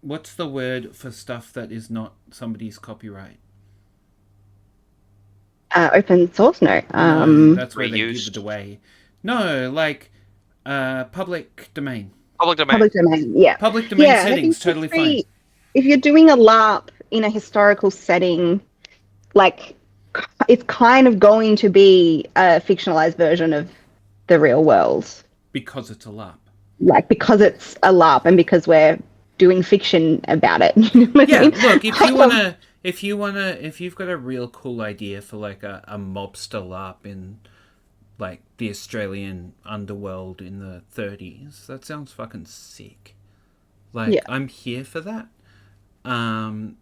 what's the word for stuff that is not somebody's copyright? Open source, no. No, that's where they give Reused. it away. No, like public domain. Public domain. Public domain, yeah. Public domain Yeah, I settings, think totally fine. if you're doing a LARP in a historical setting, like it's kind of going to be a fictionalized version of the real world. Because it's a LARP. Like because it's a LARP and because we're doing fiction about it. You know what I Yeah, mean? look, if you've got a real cool idea for like a mobster LARP in like the Australian underworld in the 30s, that sounds fucking sick. Like, Yeah. I'm here for that. And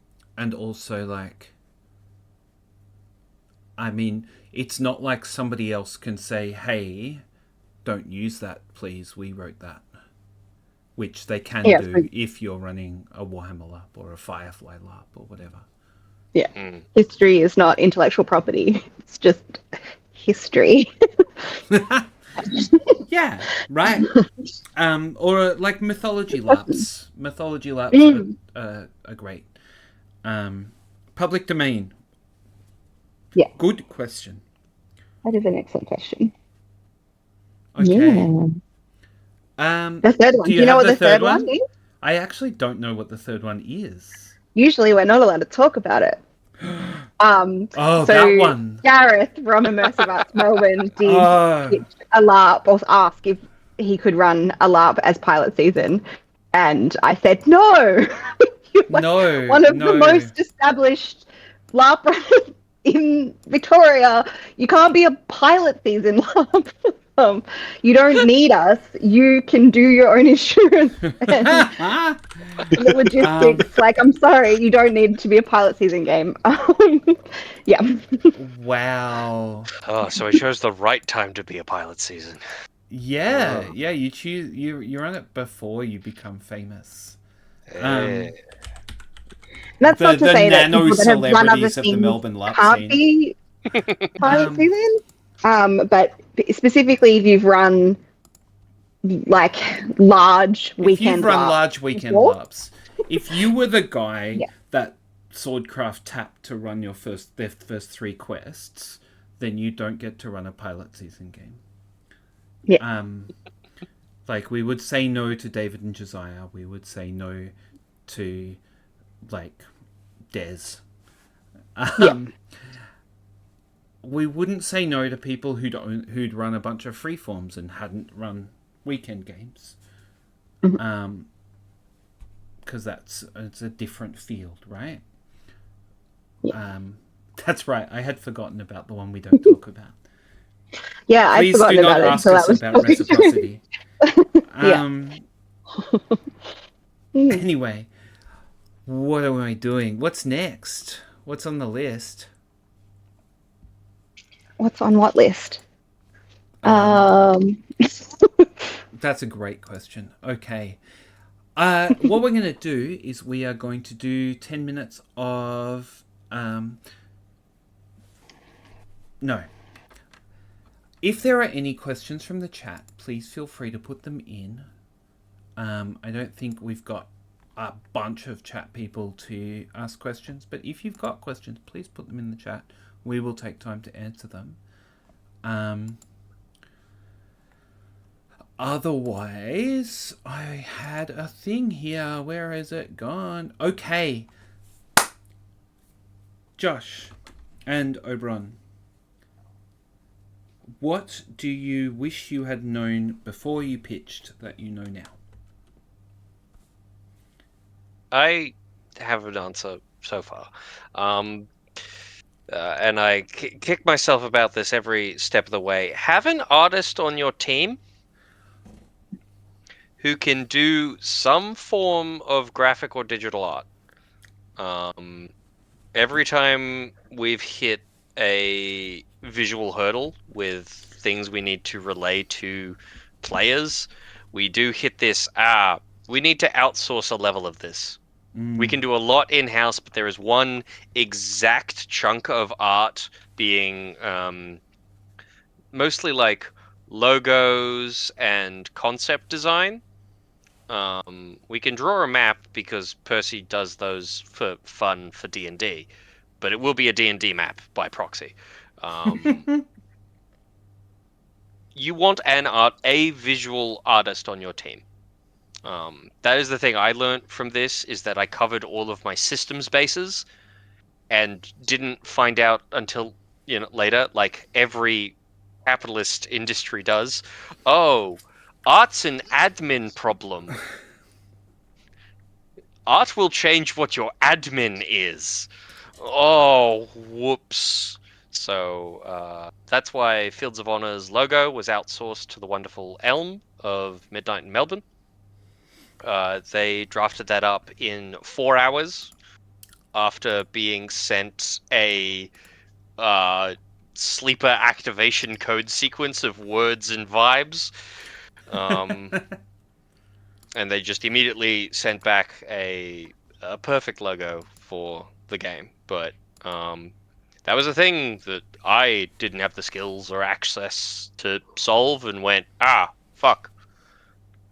also, like, I mean, it's not like somebody else can say, hey, don't use that, please, we wrote that. Which they can do if you're running a Warhammer LARP or a Firefly LARP or whatever. Yeah. History is not intellectual property. It's just history. Yeah, right. Or like mythology LARPs. Mythology LARPs are great. Public domain. Yeah. Good question. That is an excellent question. Okay. Yeah. The third one. Do you know what the third one is? I actually don't know what the third one is. Usually we're not allowed to talk about it. Oh, so that one. Gareth from Immersive Arts Melbourne did Oh. a LARP or ask if he could run a LARP as pilot season. And I said, no. No. One of the most established LARP runners in Victoria. You can't be a pilot season LARP. You don't need us. You can do your own insurance and the logistics. Like, I'm sorry, you don't need to be a pilot season game. Yeah. Wow. Oh, so I chose the right time to be a pilot season. Yeah, yeah. You choose. You're on it before you become famous. That's not to say that people that have run other celebrities of the things Melbourne LARP can't scene. be pilot season. But specifically, if you've run like large weekend, if you've run LARPs large weekend before, LARPs, if you were the guy Yeah. that Swordcraft tapped to run their first 3 quests, then you don't get to run a pilot season game. Yeah. Like, we would say no to David and Josiah. We would say no to, like, Des. We wouldn't say no to people who'd run a bunch of freeforms and hadn't run weekend games. Because it's a different field, right? Yeah. That's right. I had forgotten about the one we don't talk about. Yeah, I've Please forgotten do not about it. ask So us that was about reciprocity. Yeah. Anyway, what am I doing? What's next? What's on the list? What's on what list? That's a great question. Okay. What we're going to do is we are going to do 10 minutes of... no. If there are any questions from the chat, please feel free to put them in. I don't think we've got a bunch of chat people to ask questions, but if you've got questions, please put them in the chat. We will take time to answer them. Otherwise, I had a thing here. Where is it gone? Okay. Josh and Oberon, what do you wish you had known before you pitched that you know now? I have an answer so far. And I kick myself about this every step of the way. Have an artist on your team who can do some form of graphic or digital art. Every time we've hit a visual hurdle with things we need to relay to players, we do hit this, we need to outsource a level of this. We can do a lot in-house, but there is one exact chunk of art being mostly like logos and concept design. We can draw a map because Percy does those for fun for D&D, but it will be a D&D map by proxy. You want a visual artist on your team. That is the thing I learned from this, is that I covered all of my systems bases and didn't find out until later, like every capitalist industry does. Oh, art's an admin problem. Art will change what your admin is. Oh, whoops. So that's why Fields of Honor's logo was outsourced to the wonderful Elm of Midnight in Melbourne. They drafted that up in 4 hours after being sent a sleeper activation code sequence of words and vibes. And they just immediately sent back a perfect logo for the game. But that was a thing that I didn't have the skills or access to solve, and went, fuck.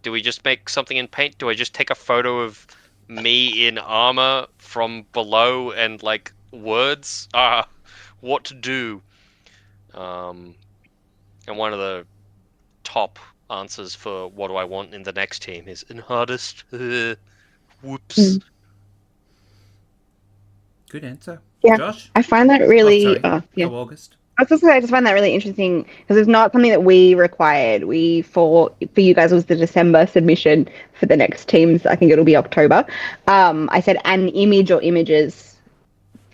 Do we just make something in paint? Do I just take a photo of me in armor from below and like words? What to do? And one of the top answers for what do I want in the next team is an artist. Whoops. Good answer. Yeah, Josh? I find that really. Sorry. Yeah. Go August. I was just say I just find that really interesting because it's not something that we required. For you guys, it was the December submission. For the next teams, I think it'll be October. I said an image or images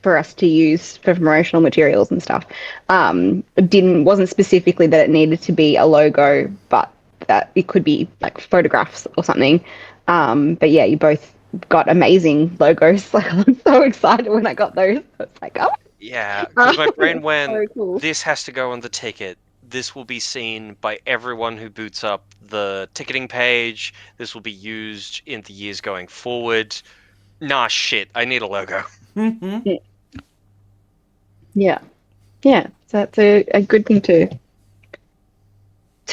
for us to use for promotional materials and stuff. Wasn't specifically that it needed to be a logo, but that it could be like photographs or something. But yeah, you both got amazing logos. Like, I was so excited when I got those. I was like, oh. Yeah, because my brain went, So cool. this has to go on the ticket. This will be seen by everyone who boots up the ticketing page. This will be used in the years going forward. Nah, shit, I need a logo. Yeah. So that's a good thing to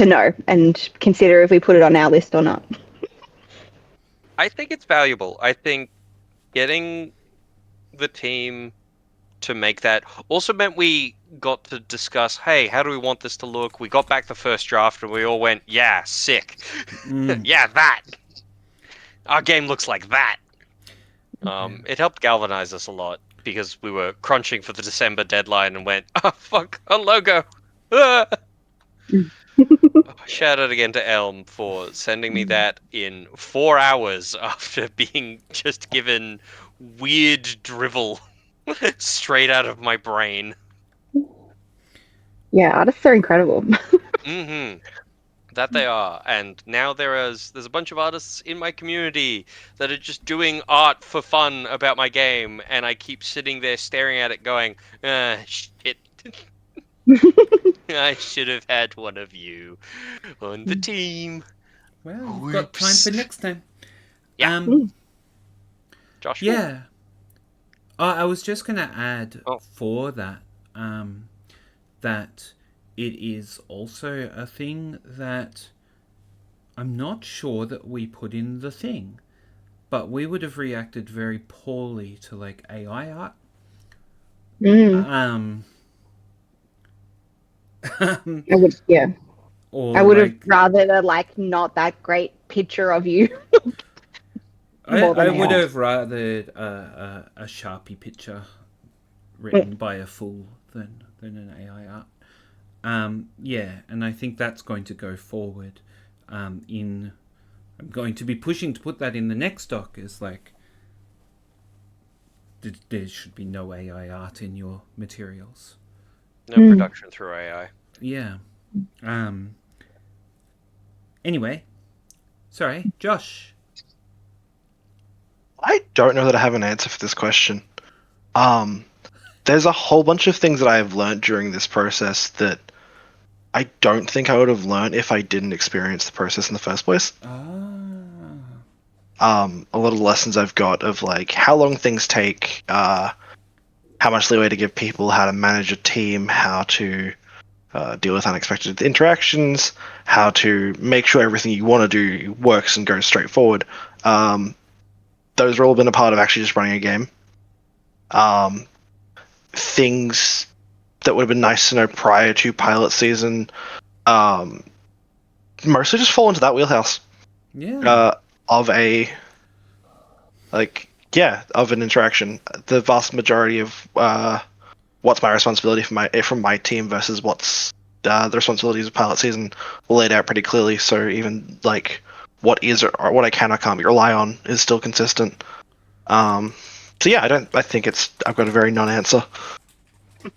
know and consider if we put it on our list or not. I think it's valuable. I think getting the team to make that also meant we got to discuss, hey, how do we want this to look? We got back the first draft and we all went, yeah, sick. Yeah, that. Our game looks like that. It helped galvanize us a lot because we were crunching for the December deadline and went, oh, fuck, a logo. Shout out again to Elm for sending me that in 4 hours after being just given weird drivel straight out of my brain. Yeah, artists are incredible. That they are. And now there's a bunch of artists in my community that are just doing art for fun about my game, and I keep sitting there staring at it going, shit. I should have had one of you on the team. Well, you've got time for next time. Yeah. Josh? Yeah. I was just going to add for that, that it is also a thing that I'm not sure that we put in the thing, but we would have reacted very poorly to like AI art. I would, yeah. Or I would have like, rather not that great picture of you. I would have rathered a Sharpie picture written by a fool than an AI art. Yeah, and I think that's going to go forward. I'm going to be pushing to put that in the next doc. Is like there should be no AI art in your materials. No production through AI. Yeah. Anyway, sorry, Josh. I don't know that I have an answer for this question. There's a whole bunch of things that I have learned during this process that I don't think I would have learned if I didn't experience the process in the first place. A lot of lessons I've got of like how long things take, how much leeway to give people, how to manage a team, how to deal with unexpected interactions, how to make sure everything you want to do works and goes straight forward. Those have all been a part of actually just running a game. Things that would have been nice to know prior to pilot season mostly just fall into that wheelhouse. Of an interaction. The vast majority of what's my responsibility from my team versus what's the responsibilities of pilot season laid out pretty clearly. So even like what is or what I can or can't rely on is still consistent. So yeah, I think I've got a very non-answer.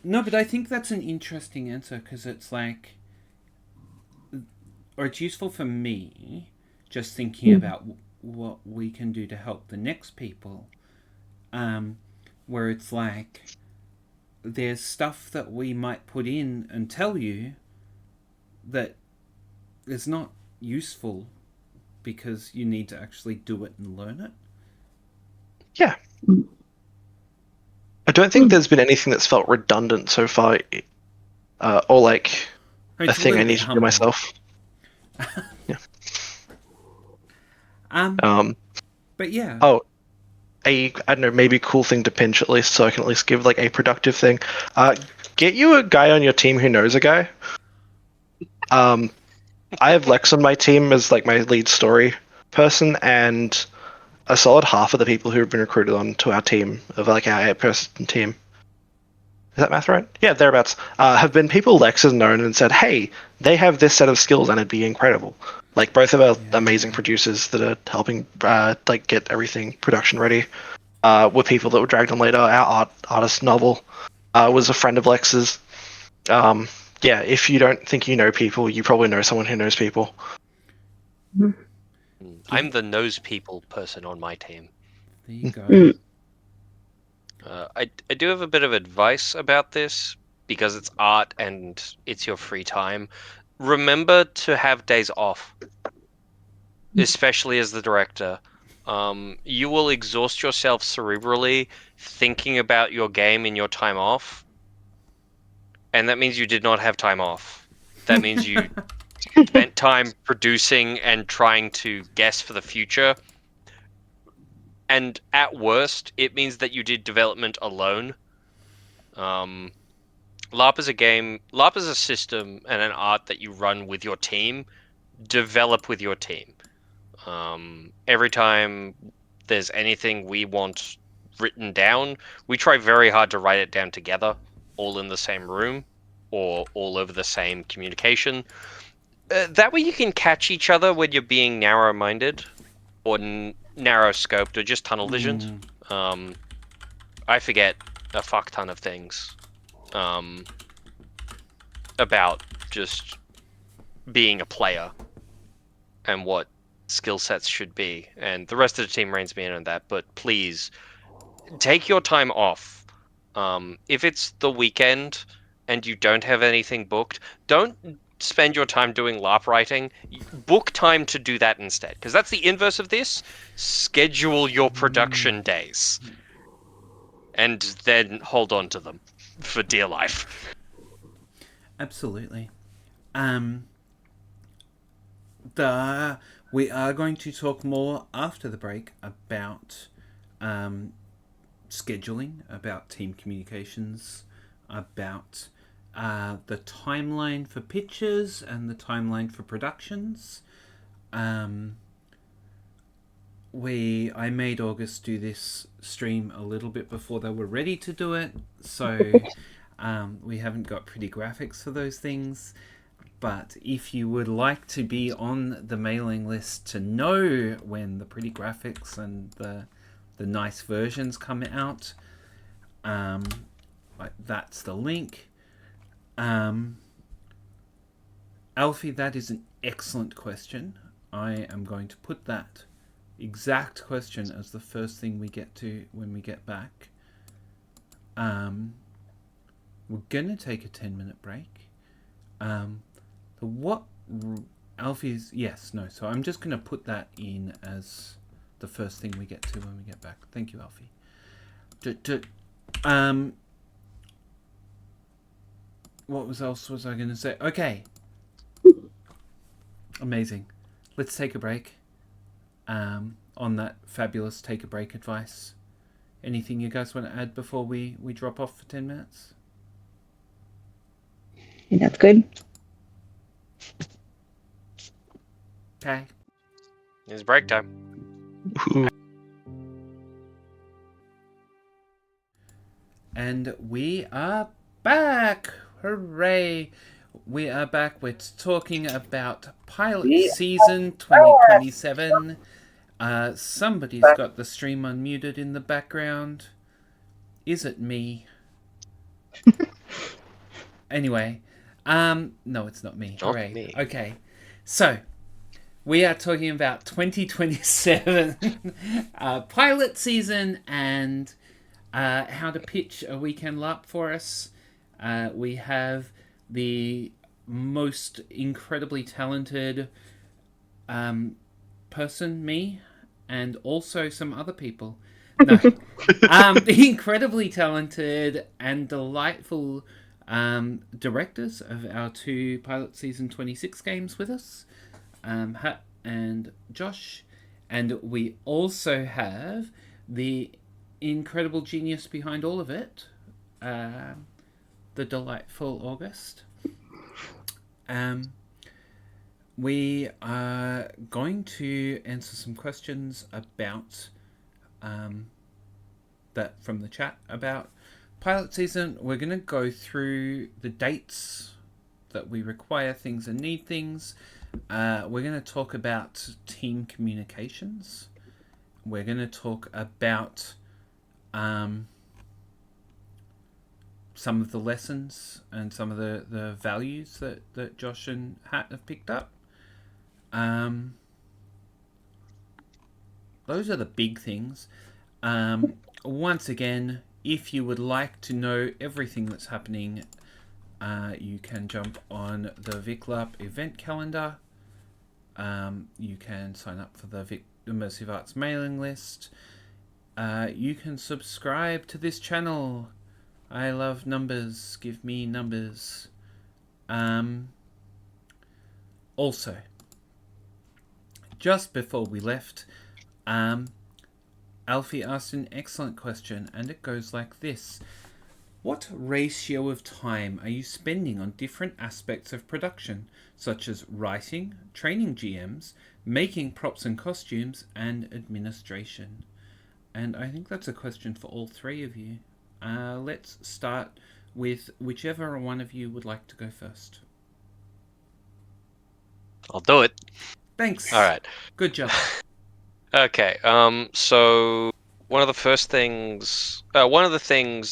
No, but I think that's an interesting answer because it's like, or it's useful for me just thinking about what we can do to help the next people. Where it's like, there's stuff that we might put in and tell you that is not useful because you need to actually do it and learn it. Yeah. I don't think there's been anything that's felt redundant so far, or like a thing I need to do myself. Yeah. But yeah. Oh, I don't know, maybe cool thing to pinch at least, so I can at least give like a productive thing. Get you a guy on your team who knows a guy. I have Lex on my team as like my lead story person, and a solid half of the people who have been recruited onto our team, of like our 8-person team. Is that math right? Yeah, thereabouts. Have been people Lex has known and said, hey, they have this set of skills and it'd be incredible. Like both of our amazing producers that are helping like get everything production ready were people that were dragged on later. Our artist novel was a friend of Lex's. Yeah, if you don't think you know people, you probably know someone who knows people. I'm the knows people person on my team. There you go. I do have a bit of advice about this because it's art and it's your free time. Remember to have days off, especially as the director. You will exhaust yourself cerebrally thinking about your game in your time off, and that means you did not have time off. That means you spent time producing and trying to guess for the future. And at worst, it means that you did development alone. LARP is a game, LARP is a system and an art that you run with your team, develop with your team. Every time there's anything we want written down, we try very hard to write it down together, all in the same room, or all over the same communication. That way you can catch each other when you're being narrow-minded, or narrow-scoped, or just tunnel-visioned. I forget a fuck ton of things about just being a player and what skill sets should be, and the rest of the team reins me in on that. But please take your time off. If it's the weekend, and you don't have anything booked, don't spend your time doing LARP writing. Book time to do that instead, because that's the inverse of this. Schedule your production days, and then hold on to them for dear life. Absolutely. We are going to talk more after the break about scheduling, about team communications, about the timeline for pitches and the timeline for productions. I made August do this stream a little bit before they were ready to do it, so we haven't got pretty graphics for those things. But if you would like to be on the mailing list to know when the pretty graphics and the nice versions come out, that's the link. Alfie, that is an excellent question. I am going to put that exact question as the first thing we get to when we get back. We're going to take a 10-minute break. What Alfie's yes, no. So I'm just going to put that in as the first thing we get to when we get back. Thank you, Alfie. What else was I going to say? Okay. Amazing. Let's take a break. On that fabulous take a break advice. Anything you guys want to add before we drop off for 10 minutes? I think that's good. Okay. It's break time. And we are back! Hooray! We are back. We're talking about pilot season 2027. Somebody's got the stream unmuted in the background. Is it me? Anyway, no, it's not me. Hooray. Me. Okay. So, we are talking about 2027 pilot season and how to pitch a weekend LARP for us. We have the most incredibly talented person, me, and also some other people. No, the incredibly talented and delightful directors of our two pilot season 26 games with us. Hat and Josh, and we also have the incredible genius behind all of it, the delightful August. We are going to answer some questions about that from the chat about pilot season. We're going to go through the dates that we require things and need things. We're going to talk about team communications. We're going to talk about some of the lessons and some of the values that Josh and Hat have picked up. Those are the big things. Once again, if you would like to know everything that's happening, you can jump on the VicLARP event calendar. You can sign up for the Immersive Arts mailing list. You can subscribe to this channel. I love numbers. Give me numbers. Also, just before we left, Alfie asked an excellent question, and it goes like this. What ratio of time are you spending on different aspects of production, such as writing, training GMs, making props and costumes, and administration? And I think that's a question for all three of you. Let's start with whichever one of you would like to go first. I'll do it. Thanks. All right. Good job. Okay. So one of the things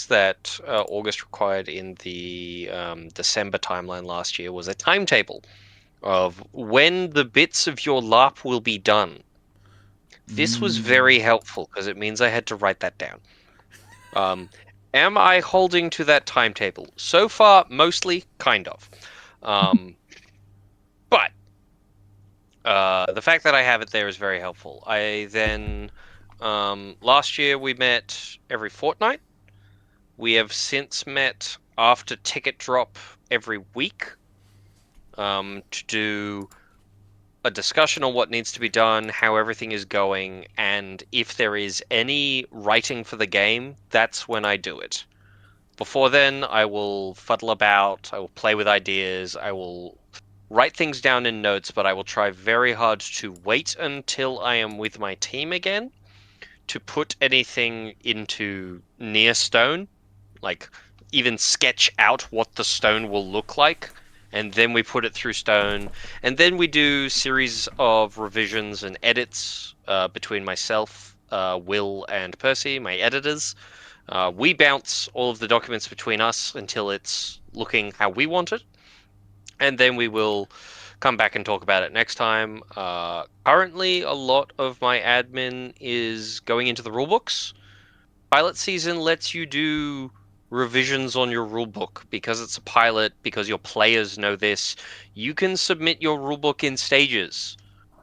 that August required in the December timeline last year was a timetable of when the bits of your LARP will be done. This was very helpful because it means I had to write that down. Am I holding to that timetable? So far, mostly, kind of. But the fact that I have it there is very helpful. I then last year we met every fortnight. We have since met after ticket drop every week to do a discussion on what needs to be done, how everything is going, and if there is any writing for the game, that's when I do it. Before then, I will fuddle about, I will play with ideas, I will write things down in notes, but I will try very hard to wait until I am with my team again to put anything into near stone, like even sketch out what the stone will look like, and then we put it through stone, and then we do series of revisions and edits between myself, Will, and Percy, my editors. We bounce all of the documents between us until it's looking how we want it, and then we will come back and talk about it next time. Currently, a lot of my admin is going into the rulebooks. Pilot season lets you do revisions on your rulebook because it's a pilot, because your players know this. You can submit your rulebook in stages.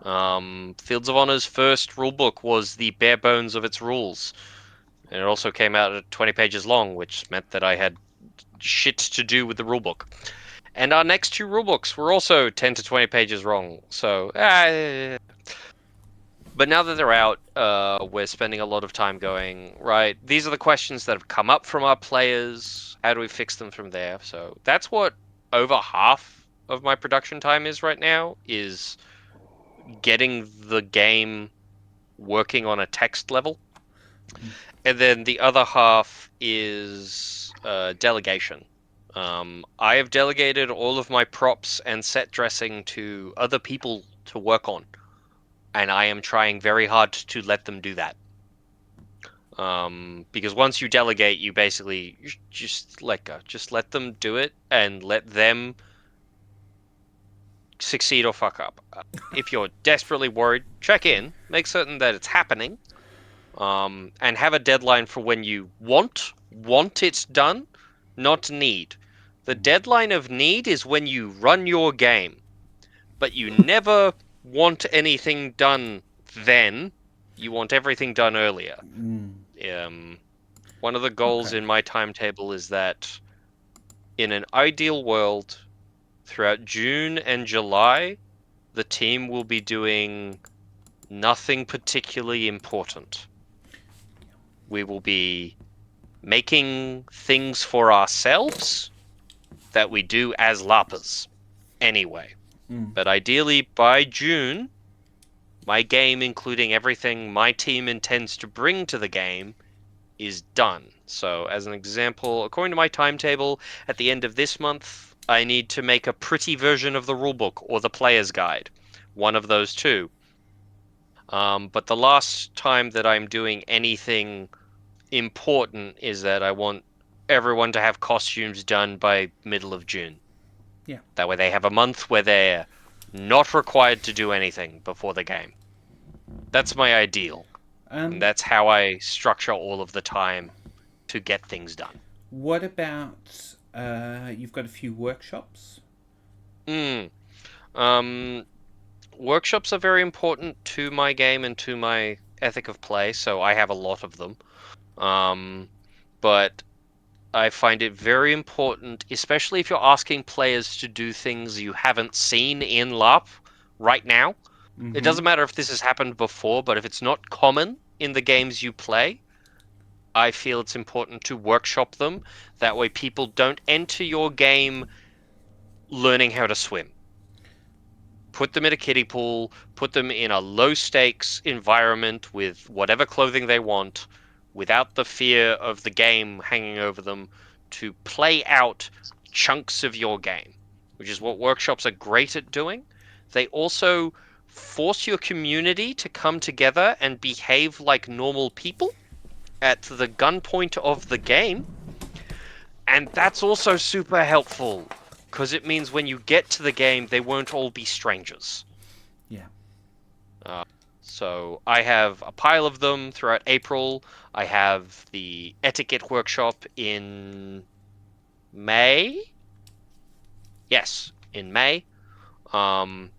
Fields of Honor's first rulebook was the bare bones of its rules. And it also came out at 20 pages long, which meant that I had shit to do with the rulebook. And our next two rulebooks were also 10 to 20 pages long. So, but now that they're out, we're spending a lot of time going, right, these are the questions that have come up from our players. How do we fix them from there? So that's what over half of my production time is right now, is getting the game working on a text level. And then the other half is delegation. I have delegated all of my props and set dressing to other people to work on, and I am trying very hard to let them do that. Because once you delegate, you basically just let go. Just let them do it and let them succeed or fuck up. If you're desperately worried, check in, make certain that it's happening, and have a deadline for when you want it done, not need. The deadline of need is when you run your game, but you never want anything done then. You want everything done earlier. One of the goals in my timetable is that in an ideal world, throughout June and July, the team will be doing nothing particularly important. We will be making things for ourselves that we do as LARPers anyway. But ideally, by June, my game, including everything my team intends to bring to the game, is done. So, as an example, according to my timetable, at the end of this month, I need to make a pretty version of the rulebook or the player's guide. One of those two. But the last time that I'm doing anything important is that I want everyone to have costumes done by middle of June. Yeah. That way they have a month where they're not required to do anything before the game. That's my ideal. And that's how I structure all of the time to get things done. What about you've got a few workshops? Workshops are very important to my game and to my ethic of play, so I have a lot of them. But I find it very important, especially if you're asking players to do things you haven't seen in LARP right now. It doesn't matter if this has happened before, but if it's not common in the games you play, I feel it's important to workshop them. That way people don't enter your game learning how to swim. Put them in a kiddie pool, put them in a low-stakes environment with whatever clothing they want, without the fear of the game hanging over them, to play out chunks of your game, which is what workshops are great at doing. They also force your community to come together and behave like normal people at the gunpoint of the game. And that's also super helpful, because it means when you get to the game, they won't all be strangers. Yeah. So I have a pile of them throughout April. I have the etiquette workshop in May. Yes, in May. Um,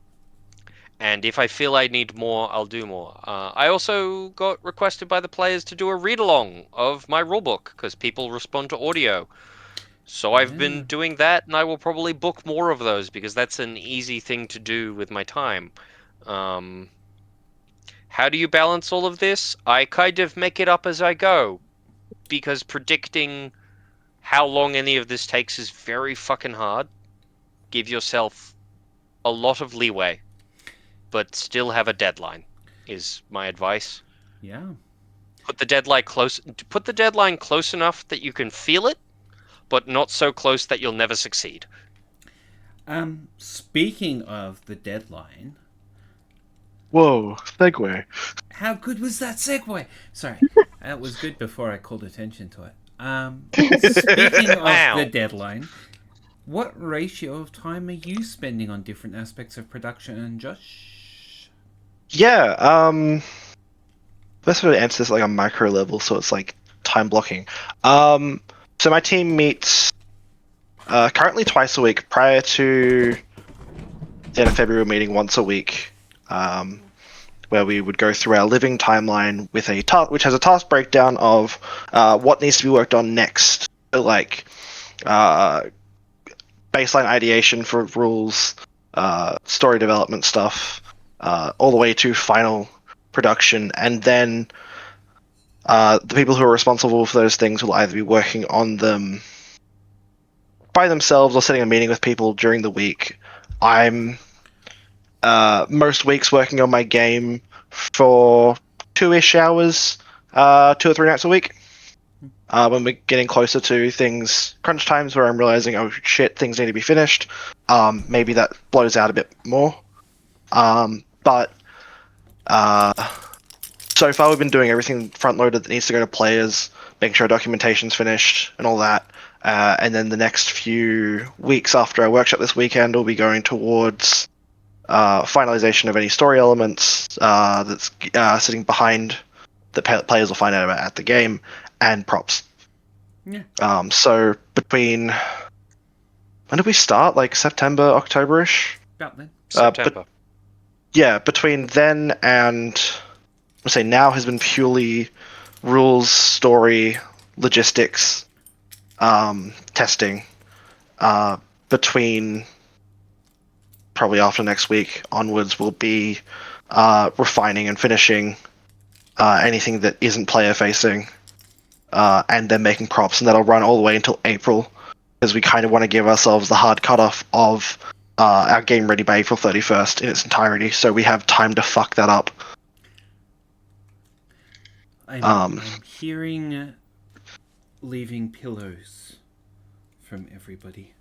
and if I feel I need more, I'll do more. I also got requested by the players to do a read along of my rulebook because people respond to audio. So I've been Yeah. doing that, and I will probably book more of those because that's an easy thing to do with my time. Um, how do you balance all of this? I kind of make it up as I go because predicting how long any of this takes is very fucking hard. Give yourself a lot of leeway, but still have a deadline, is my advice. Yeah. Put the deadline close. Put the deadline close enough that you can feel it, but not so close that you'll never succeed. Speaking of the deadline, Whoa, segue. how good was that segue? Sorry, that was good before I called attention to it. Speaking of the Wow. deadline, what ratio of time are you spending on different aspects of production, Josh? Yeah, best way to answer this like on micro level, so it's like time blocking. So my team meets currently twice a week. Prior to the end of February, we're meeting once a week, where we would go through our living timeline with a task, which has a task breakdown of what needs to be worked on next. So, like uh, baseline ideation for rules, story development stuff, all the way to final production, and then the people who are responsible for those things will either be working on them by themselves or setting a meeting with people during the week. I'm most weeks working on my game for 2-ish hours, 2 or 3 nights a week. When we're getting closer to things, crunch times where I'm realizing, oh shit, things need to be finished, maybe that blows out a bit more. But so far we've been doing everything front loaded that needs to go to players, making sure documentation's finished and all that. And then the next few weeks after our workshop this weekend, we'll be going towards finalization of any story elements that's sitting behind that players will find out about at the game, and props. Yeah. So between when did we start? Like September, October-ish. About then. September. Yeah, between then and I say now has been purely rules, story, logistics, testing. Between probably after next week onwards, will be refining and finishing anything that isn't player facing, and then making props, and that'll run all the way until April, because we kind of want to give ourselves the hard cutoff of our game ready by April 31st in its entirety, so we have time to fuck that up. I'm hearing leaving pillows from everybody.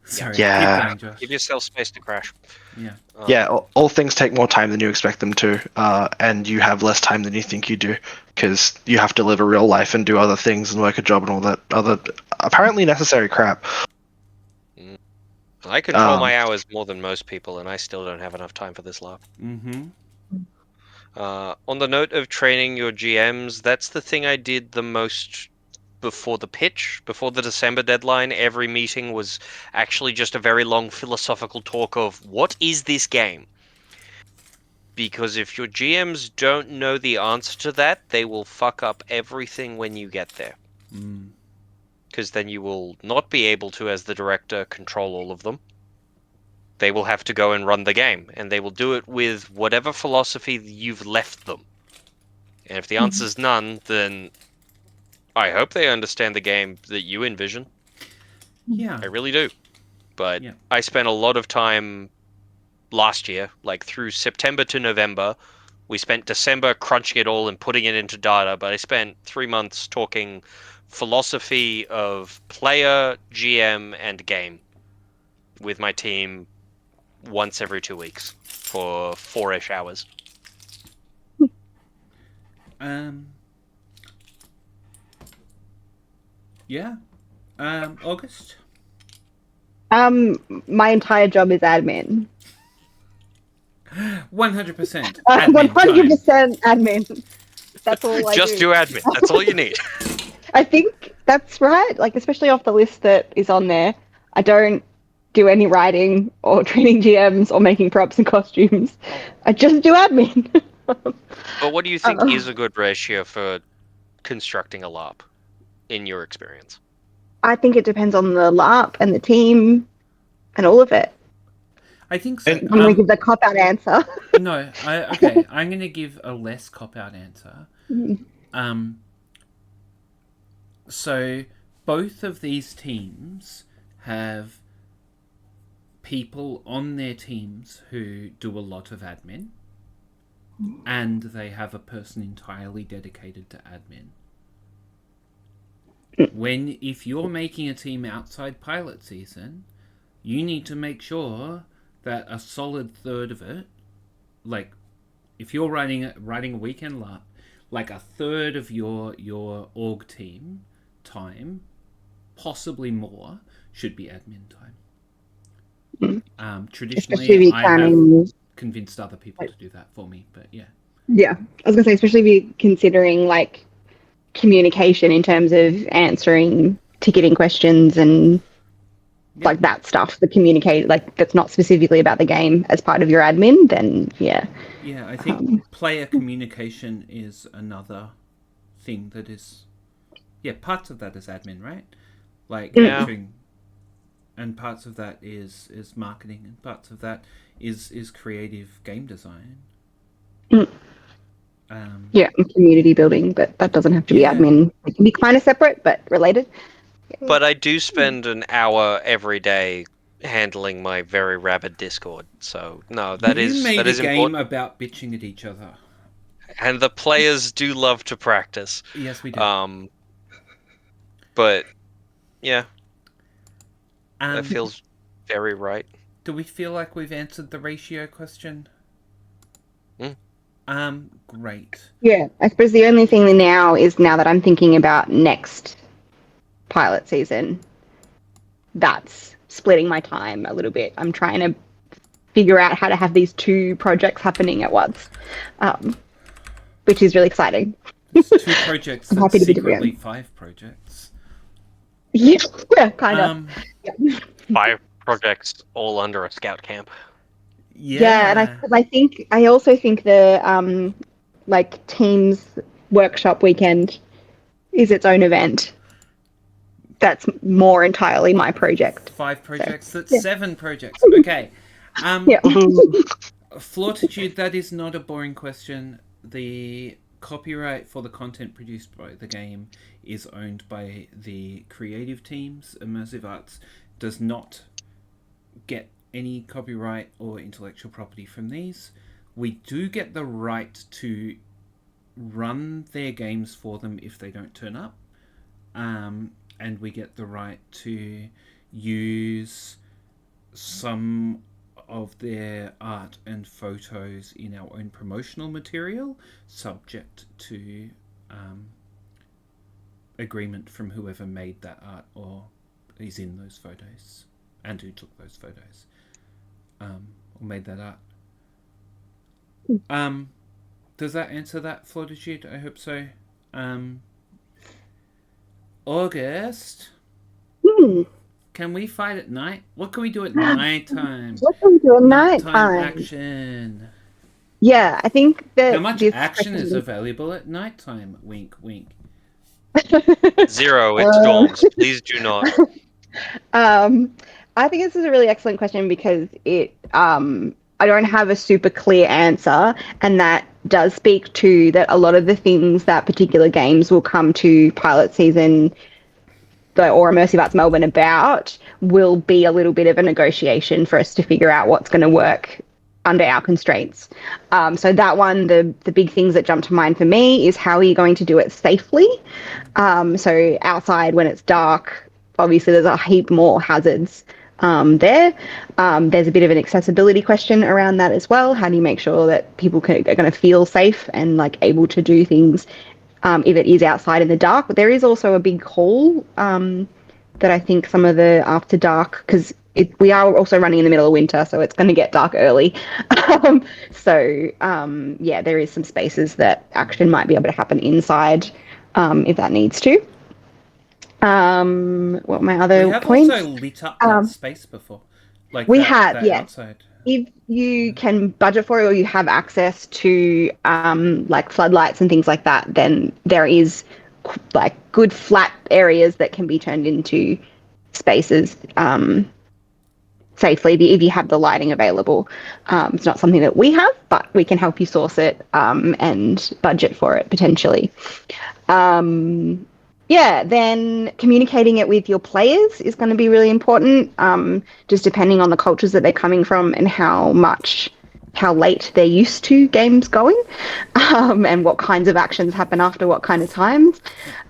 Sorry, Yeah. keep going, Josh. Give yourself space to crash. Yeah. Yeah, all things take more time than you expect them to, and you have less time than you think you do, because you have to live a real life and do other things and work a job and all that other apparently necessary crap. I control my hours more than most people, and I still don't have enough time for this LARP. Mm-hmm. On the note of training your GMs, that's the thing I did the most before the pitch, before the December deadline. Every meeting was actually just a very long philosophical talk of what is this game? Because if your GMs don't know the answer to that, they will fuck up everything when you get there. Because then you will not be able to, as the director, control all of them. They will have to go and run the game, and they will do it with whatever philosophy you've left them. And if the answer's none, then I hope they understand the game that you envision. Yeah. I really do. But Yeah. I spent a lot of time last year, like through September to November. We spent December crunching it all and putting it into data, but I spent 3 months talking philosophy of player, GM, and game with my team once every 2 weeks for 4-ish hours. Yeah. August? My entire job is admin. 100% admin 100% admin. That's all I Just do. do admin. That's all you need. I think that's right. Like, especially off the list that is on there, I don't do any writing or training GMs or making props and costumes. I just do admin. But what do you think is a good ratio for constructing a LARP, in your experience? I think it depends on the LARP and the team and all of it. I think so. I'm going to give the cop-out answer. No, okay. I'm going to give a less cop-out answer. So both of these teams have people on their teams who do a lot of admin, and they have a person entirely dedicated to admin. If you're making a team outside pilot season, you need to make sure that a solid third of it, like if you're writing a weekend LARP, like a third of your org team time, possibly more, should be admin time. Traditionally, I have convinced other people to do that for me, but yeah. Yeah, I was going to say, especially if you're considering like communication in terms of answering ticketing questions and like that stuff, the communicate, like that's not specifically about the game as part of your admin, then yeah. Yeah, I think player communication is another thing that is, parts of that is admin, right? Like answering, and parts of that is marketing, and parts of that is creative game design. And community building, but that doesn't have to be admin. It can be kind of separate, but related. But I do spend an hour every day handling my very rabid Discord. So no, that is made that is a game important. about bitching at each other, and the players do love to practice. Yes, we do. But yeah, that feels very right. Do we feel like we've answered the ratio question? Great. Yeah, I suppose the only thing now that I'm thinking about next pilot season, that's splitting my time a little bit. I'm trying to figure out how to have these two projects happening at once, which is really exciting. It's 2 projects. I'm happy to be secretly 5 projects. Yeah, kind of. 5 projects all under a scout camp. Yeah, and I also think the like teams workshop weekend is its own event. That's more entirely my project. 5 projects. So, that's 7 projects. Okay. Flautitude, that is not a boring question. The copyright for the content produced by the game is owned by the creative teams. Immersive Arts does not get any copyright or intellectual property from these. We do get the right to run their games for them if they don't turn up, and we get the right to use some of their art and photos in our own promotional material, subject to agreement from whoever made that art or is in those photos and who took those photos or made that art. Does that answer that, Flautitude? I hope so. August, can we fight at night? What can we do at nighttime? What can we do at nighttime? Action. Yeah, I think that how much action is available at nighttime? Wink, wink. 0. It storms. Please do not. I think this is a really excellent question because it I don't have a super clear answer, and that does speak to that a lot of the things that particular games will come to pilot season or Immersive Arts Melbourne about will be a little bit of a negotiation for us to figure out what's going to work under our constraints. So that one, the big things that jump to mind for me is how are you going to do it safely? So outside when it's dark, obviously there's a heap more hazards there. There's a bit of an accessibility question around that as well. How do you make sure that people are going to feel safe and like able to do things if it is outside in the dark? But there is also a big call that I think some of the after dark, because we are also running in the middle of winter, so it's going to get dark early. Yeah, there is some spaces that action might be able to happen inside if that needs to. What were my We other have points? also lit up that Um, space before, like we that have, yes. outside. If you can budget for it or you have access to like floodlights and things like that, then there is like good flat areas that can be turned into spaces safely if you have the lighting available. It's not something that we have, but we can help you source it and budget for it potentially. Yeah, then communicating it with your players is going to be really important, just depending on the cultures that they're coming from and how late they're used to games going, and what kinds of actions happen after what kind of times.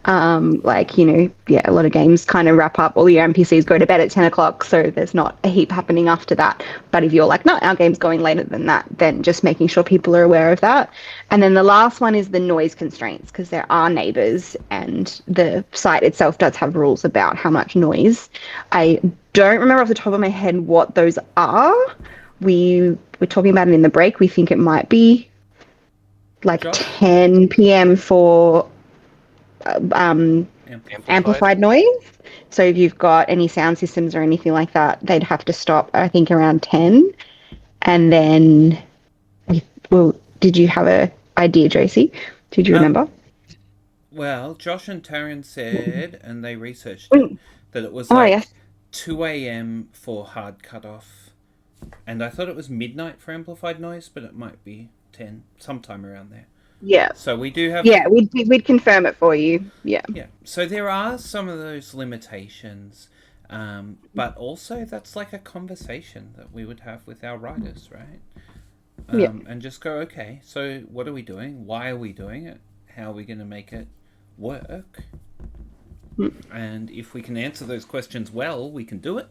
A lot of games kind of wrap up, all your NPCs go to bed at 10 o'clock, so there's not a heap happening after that. But if you're like, no, our game's going later than that, then just making sure people are aware of that. And then the last one is the noise constraints, because there are neighbors and the site itself does have rules about how much noise. I don't remember off the top of my head what those are. We were talking about it in the break. We think it might be like Josh? 10 p.m. for amplified noise. So if you've got any sound systems or anything like that, they'd have to stop, I think, around 10. And then, well, did you have an idea, Josie? Did you remember? Well, Josh and Taryn said, and they researched it, that it was Yes. 2 a.m. for hard cutoff. And I thought it was midnight for amplified noise, but it might be 10, sometime around there. Yeah. So we do have... Yeah, we'd confirm it for you. Yeah. Yeah. So there are some of those limitations, but also that's like a conversation that we would have with our writers, right? Yeah. And just go, okay, so what are we doing? Why are we doing it? How are we going to make it work? And if we can answer those questions well, we can do it.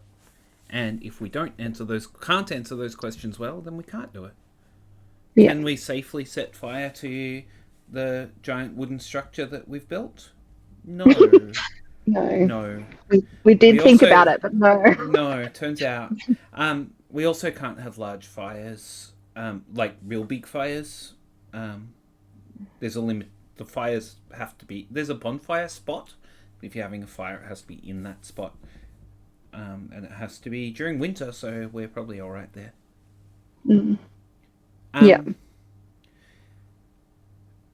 And if we can't answer those questions well, then we can't do it. Yeah. Can we safely set fire to the giant wooden structure that we've built? No. No. We did think about it, but no. No, turns out. We also can't have large fires, like real big fires. There's a limit. The fires have to be... There's a bonfire spot. If you're having a fire, it has to be in that spot. And it has to be during winter, so we're probably all right there. Yeah.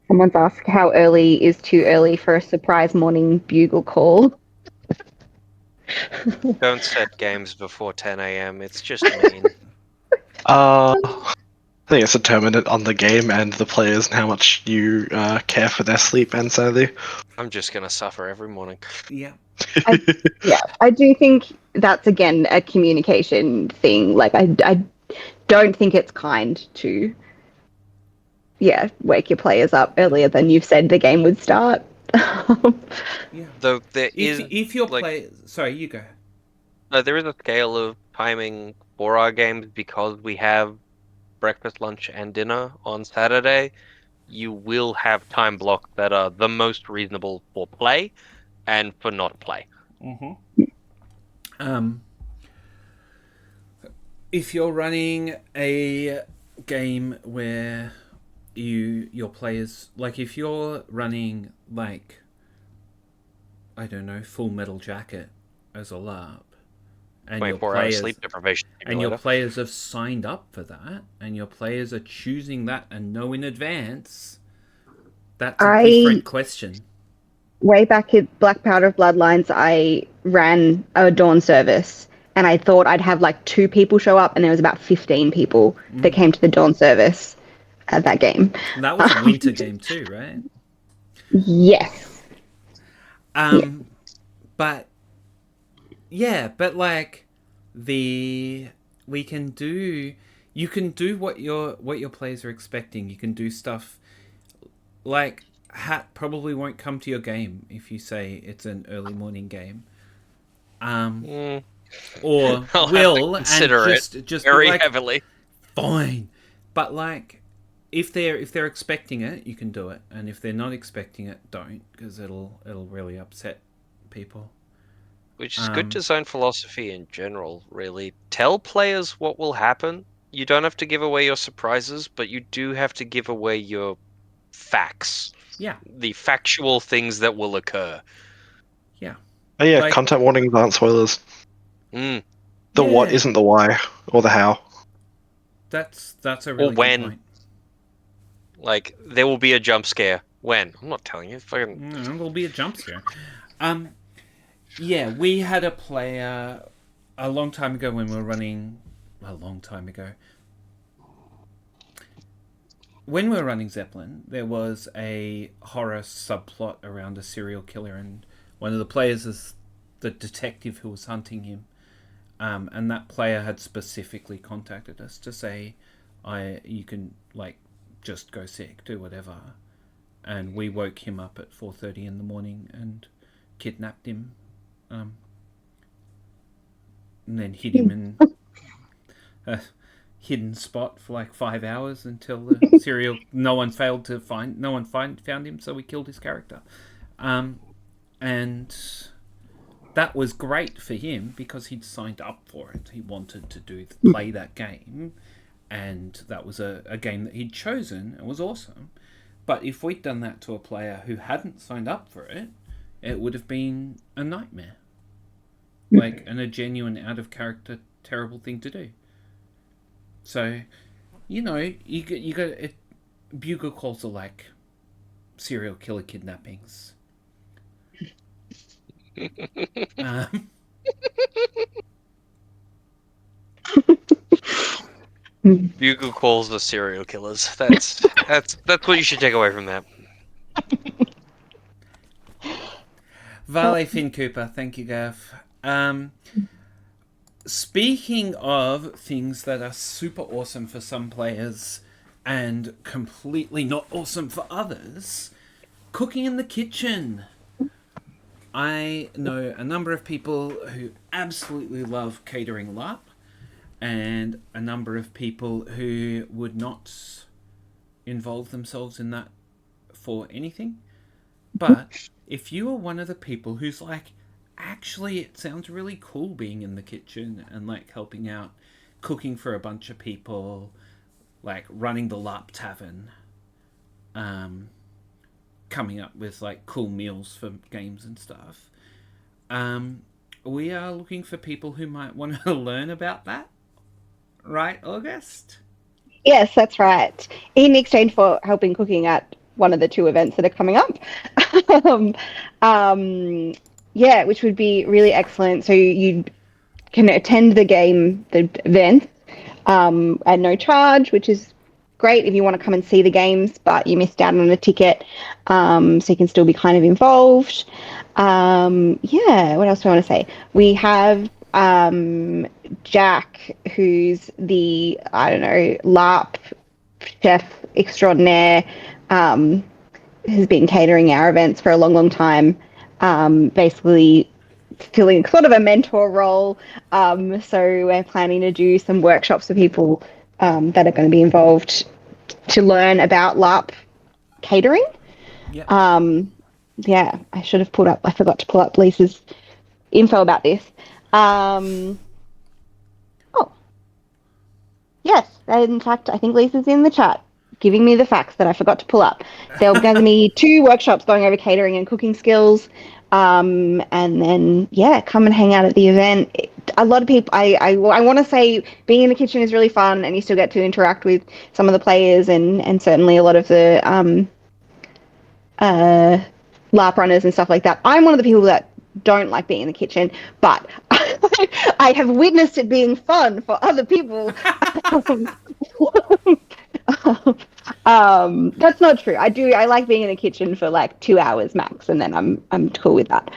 Someone's asked how early is too early for a surprise morning bugle call. Don't set games before 10 a.m. It's just mean. I think it's determined on the game and the players and how much you care for their sleep and sanity. I'm just gonna suffer every morning. Yeah. I do think that's again a communication thing. Like I don't think it's kind to wake your players up earlier than you've said the game would start. Yeah. Though there is If your like, play... Sorry, you go. no, there is a scale of timing for our games because we have breakfast, lunch, and dinner on Saturday. You will have time blocks that are the most reasonable for play and for not play. If you're running a game where your players, like if you're running like, I don't know, Full Metal Jacket as a LARP, and 24-hour sleep deprivation and your simulator. players have signed up for that, and your players are choosing that and know in advance, that's a different question. Way back at Black Powder of Bloodlines, I ran a dawn service, and I thought I'd have like 2 people show up, and there was about 15 people that came to the dawn service at that game. And that was a winter game too, right? Yes. But like you can do what your players are expecting. You can do stuff like Hat probably won't come to your game if you say it's an early morning game. Or I'll will have to consider and just very like, heavily. Fine. But like if they're expecting it, you can do it, and if they're not expecting it, don't, because it'll really upset people. Which is good design philosophy in general, really. Tell players what will happen. You don't have to give away your surprises, but you do have to give away your facts. Yeah. The factual things that will occur. Yeah. Oh yeah, Like- content warnings aren't spoilers. Mm. The what Yeah. isn't the why or the how. That's a really when. good point. Like, there will be a jump scare. When? I'm not telling you. Fucking... There'll be a jump scare. Yeah, we had a player a long time ago when we were running. A long time ago. When we were running Zeppelin, there was a horror subplot around a serial killer, and one of the players is the detective who was hunting him. And that player had specifically contacted us to say, you can, like, just go sick, do whatever. And we woke him up at 4:30 in the morning and kidnapped him. And then hid him in a hidden spot for like 5 hours until the no one found him, so we killed his character. And that was great for him because he'd signed up for it. He wanted to play that game, and that was a game that he'd chosen. It was awesome. But if we'd done that to a player who hadn't signed up for it, it would have been a nightmare. Like, and a genuine out-of-character, terrible thing to do. So, you got it. Bugle calls are like serial killer kidnappings. Bugle calls the serial killers. That's what you should take away from that. Vale Finn Cooper, thank you, Gav. Speaking of things that are super awesome for some players and completely not awesome for others, cooking in the kitchen. I know a number of people who absolutely love catering LARP, and a number of people who would not involve themselves in that for anything. But if you are one of the people who's like, actually, it sounds really cool being in the kitchen and like helping out, cooking for a bunch of people, like running the LARP tavern, coming up with like cool meals for games and stuff. We are looking for people who might want to learn about that. Right, August? Yes, that's right. In exchange for helping cooking at one of the 2 events that are coming up. Yeah, which would be really excellent. So you can attend the event, at no charge, which is great if you want to come and see the games, but you missed out on a ticket, so you can still be kind of involved. Yeah, what else do I want to say? We have Jack, who's the, I don't know, LARP chef extraordinaire, has been catering our events for a long, long time, basically filling sort of a mentor role. So we're planning to do some workshops for people that are going to be involved to learn about LARP catering. Yep. Yeah, I forgot to pull up Lisa's info about this. Oh, yes, in fact, I think Lisa's in the chat giving me the facts that I forgot to pull up. There are going to be 2 workshops going over catering and cooking skills. And then, yeah, come and hang out at the event. A lot of people, I want to say being in the kitchen is really fun, and you still get to interact with some of the players and certainly a lot of the LARP runners and stuff like that. I'm one of the people that don't like being in the kitchen, but I have witnessed it being fun for other people. That's not true. I like being in the kitchen for like 2 hours max, and then I'm cool with that.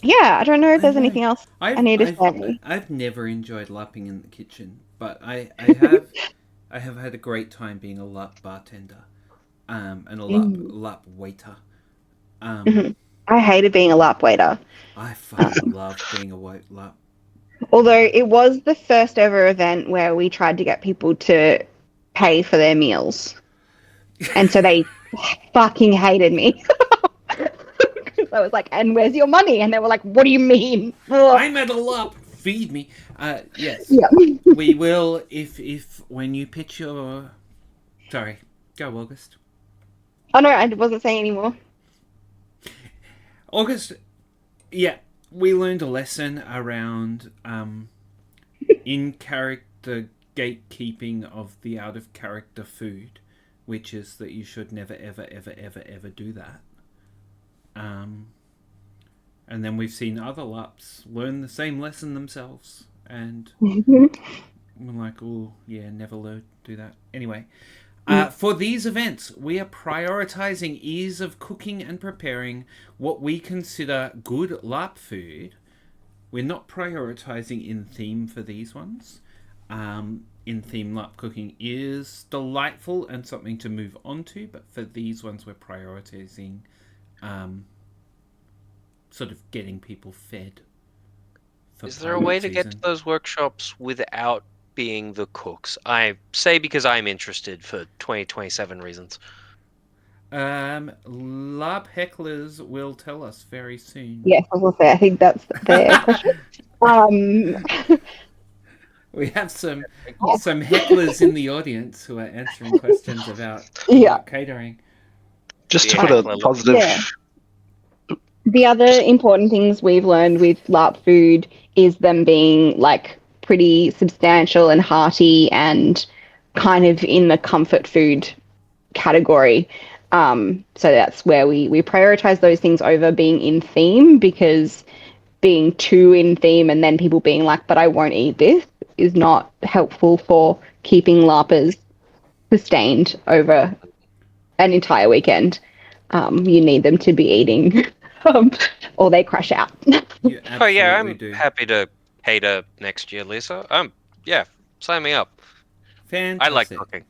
Yeah, I don't know if there's anything else I need to say. I've never enjoyed LARPing in the kitchen, but I have had a great time being a LARP bartender, and a LARP waiter. I hated being a LARP waiter. I fucking loved being a LARP. Although it was the first ever event where we tried to get people to pay for their meals. And so they fucking hated me. I was like, and where's your money? And they were like, what do you mean? Ugh. I'm at a LARP. Feed me. Yes. Yeah. We will if when you pitch your. Sorry, go August. Oh no, I wasn't saying anymore. August. Yeah, we learned a lesson around in character gatekeeping of the out of character food, which is that you should never ever ever ever ever do that. And then we've seen other LARPs learn the same lesson themselves, and we're like, oh yeah, never do that. Anyway, for these events, we are prioritizing ease of cooking and preparing what we consider good LARP food. We're not prioritizing in theme for these ones. In theme LARP cooking is delightful and something to move on to, but for these ones, we're prioritizing sort of getting people fed. Is there a way to get to those workshops without being the cooks? I say because I'm interested for 2027 reasons. LARP hecklers will tell us very soon. Yes, I will say. I think that's their question. We have some hecklers in the audience who are answering questions about catering. Just to put a positive. Yeah. The other important things we've learned with LARP food is them being like pretty substantial and hearty and kind of in the comfort food category. So that's where we prioritize those things over being in theme, because being too in theme and then people being like, but I won't eat this, is not helpful for keeping LARPers sustained over an entire weekend. You need them to be eating or they crash out. Oh yeah, I'm happy to cater next year, Lisa. Yeah, sign me up. Fantastic. I like cooking.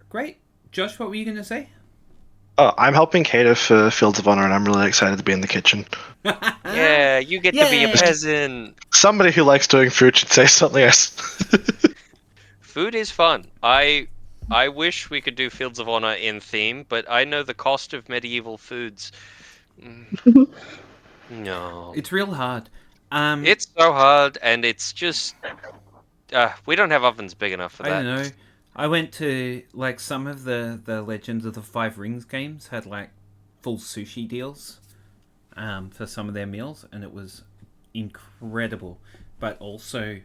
Great. Josh, what were you going to say? Oh, I'm helping cater for Fields of Honor, and I'm really excited to be in the kitchen. Yeah, you get to be a peasant. Somebody who likes doing food should say something else. Food is fun. I wish we could do Fields of Honor in theme, but I know the cost of medieval foods. No. It's real hard. It's so hard, and it's just... we don't have ovens big enough for that. I don't know. I went to, like, some of the Legends of the Five Rings games had, like, full sushi deals for some of their meals, and it was incredible. But also,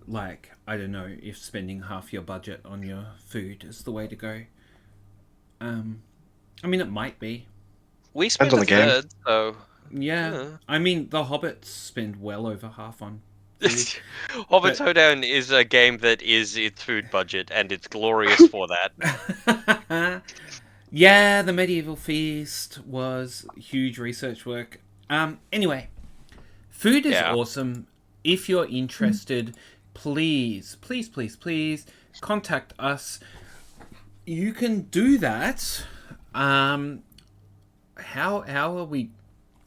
like, I don't know if spending half your budget on your food is the way to go. I mean, it might be. We spent a third, so... Yeah. I mean, the Hobbits spend well over half on food. Hobbit Hoedown is a game that is its food budget, and it's glorious for that. Yeah, the Medieval Feast was huge research work. Anyway, food is awesome. If you're interested, please contact us. You can do that. How are we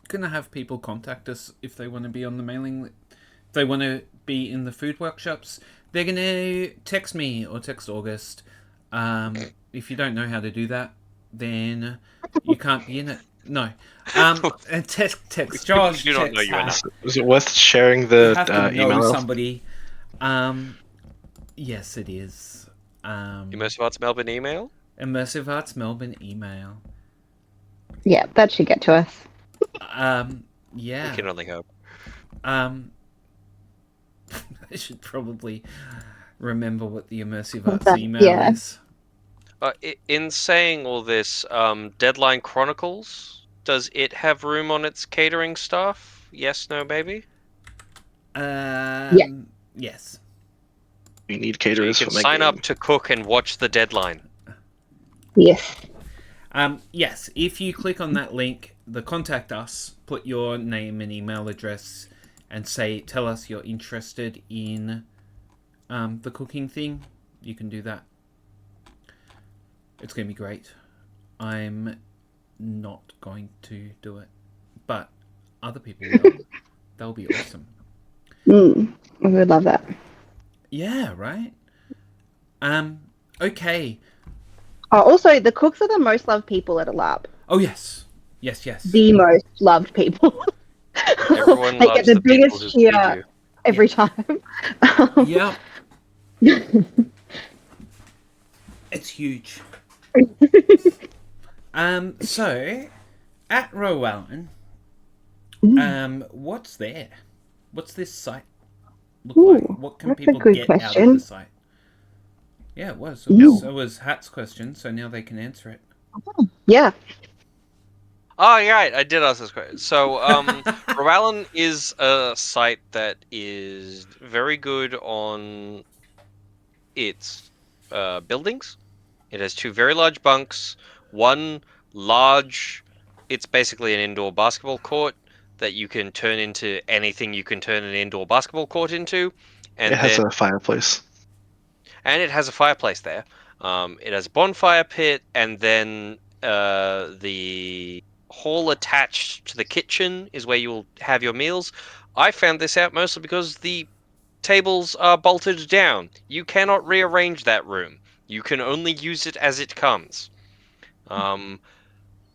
gonna have people contact us if they want to be on the mailing list? If they want to be in the food workshops, they're gonna text me or text August. If you don't know how to do that, then you can't be in it. No. And text Josh. Do not know you enough. Is it worth sharing the you have to know email? Somebody. Yes, it is. Immersive Arts Melbourne email? Immersive Arts Melbourne email. Yeah, that should get to us. Yeah. We can only hope. I should probably remember what the Immersive Arts email is. In saying all this, Deadline Chronicles, does it have room on its catering staff? Yes, no, maybe? Yes. We need caterers. So you can sign up to cook and watch the Deadline. Yes. Yes, if you click on that link, the contact us, put your name and email address, and tell us you're interested in the cooking thing, you can do that. It's going to be great. I'm not going to do it, but other people will. They'll be awesome. We would love that. Yeah, right? Okay. Also, the cooks are the most loved people at a LARP. Oh, yes. Yes, yes. the most loved people. Everyone I get loves the the people biggest who feed cheer you. every time. Yep. It's huge. So at Rowan, what's there? What's this site look like? Ooh, What can that's a people good get out of the question. site? Yeah, it was. Ooh. It was Hat's question, so now they can answer it. Yeah. Oh, yeah, right, I did ask this question. So, Rowan is a site that is very good on its buildings. It has two very large bunks, one large, it's basically an indoor basketball court that you can turn into anything you can turn an indoor basketball court into, It and has then a fireplace. and it has a fireplace there. It has a bonfire pit, and then the hall attached to the kitchen is where you will have your meals. I found this out mostly because the tables are bolted down. You cannot rearrange that room. You can only use it as it comes. And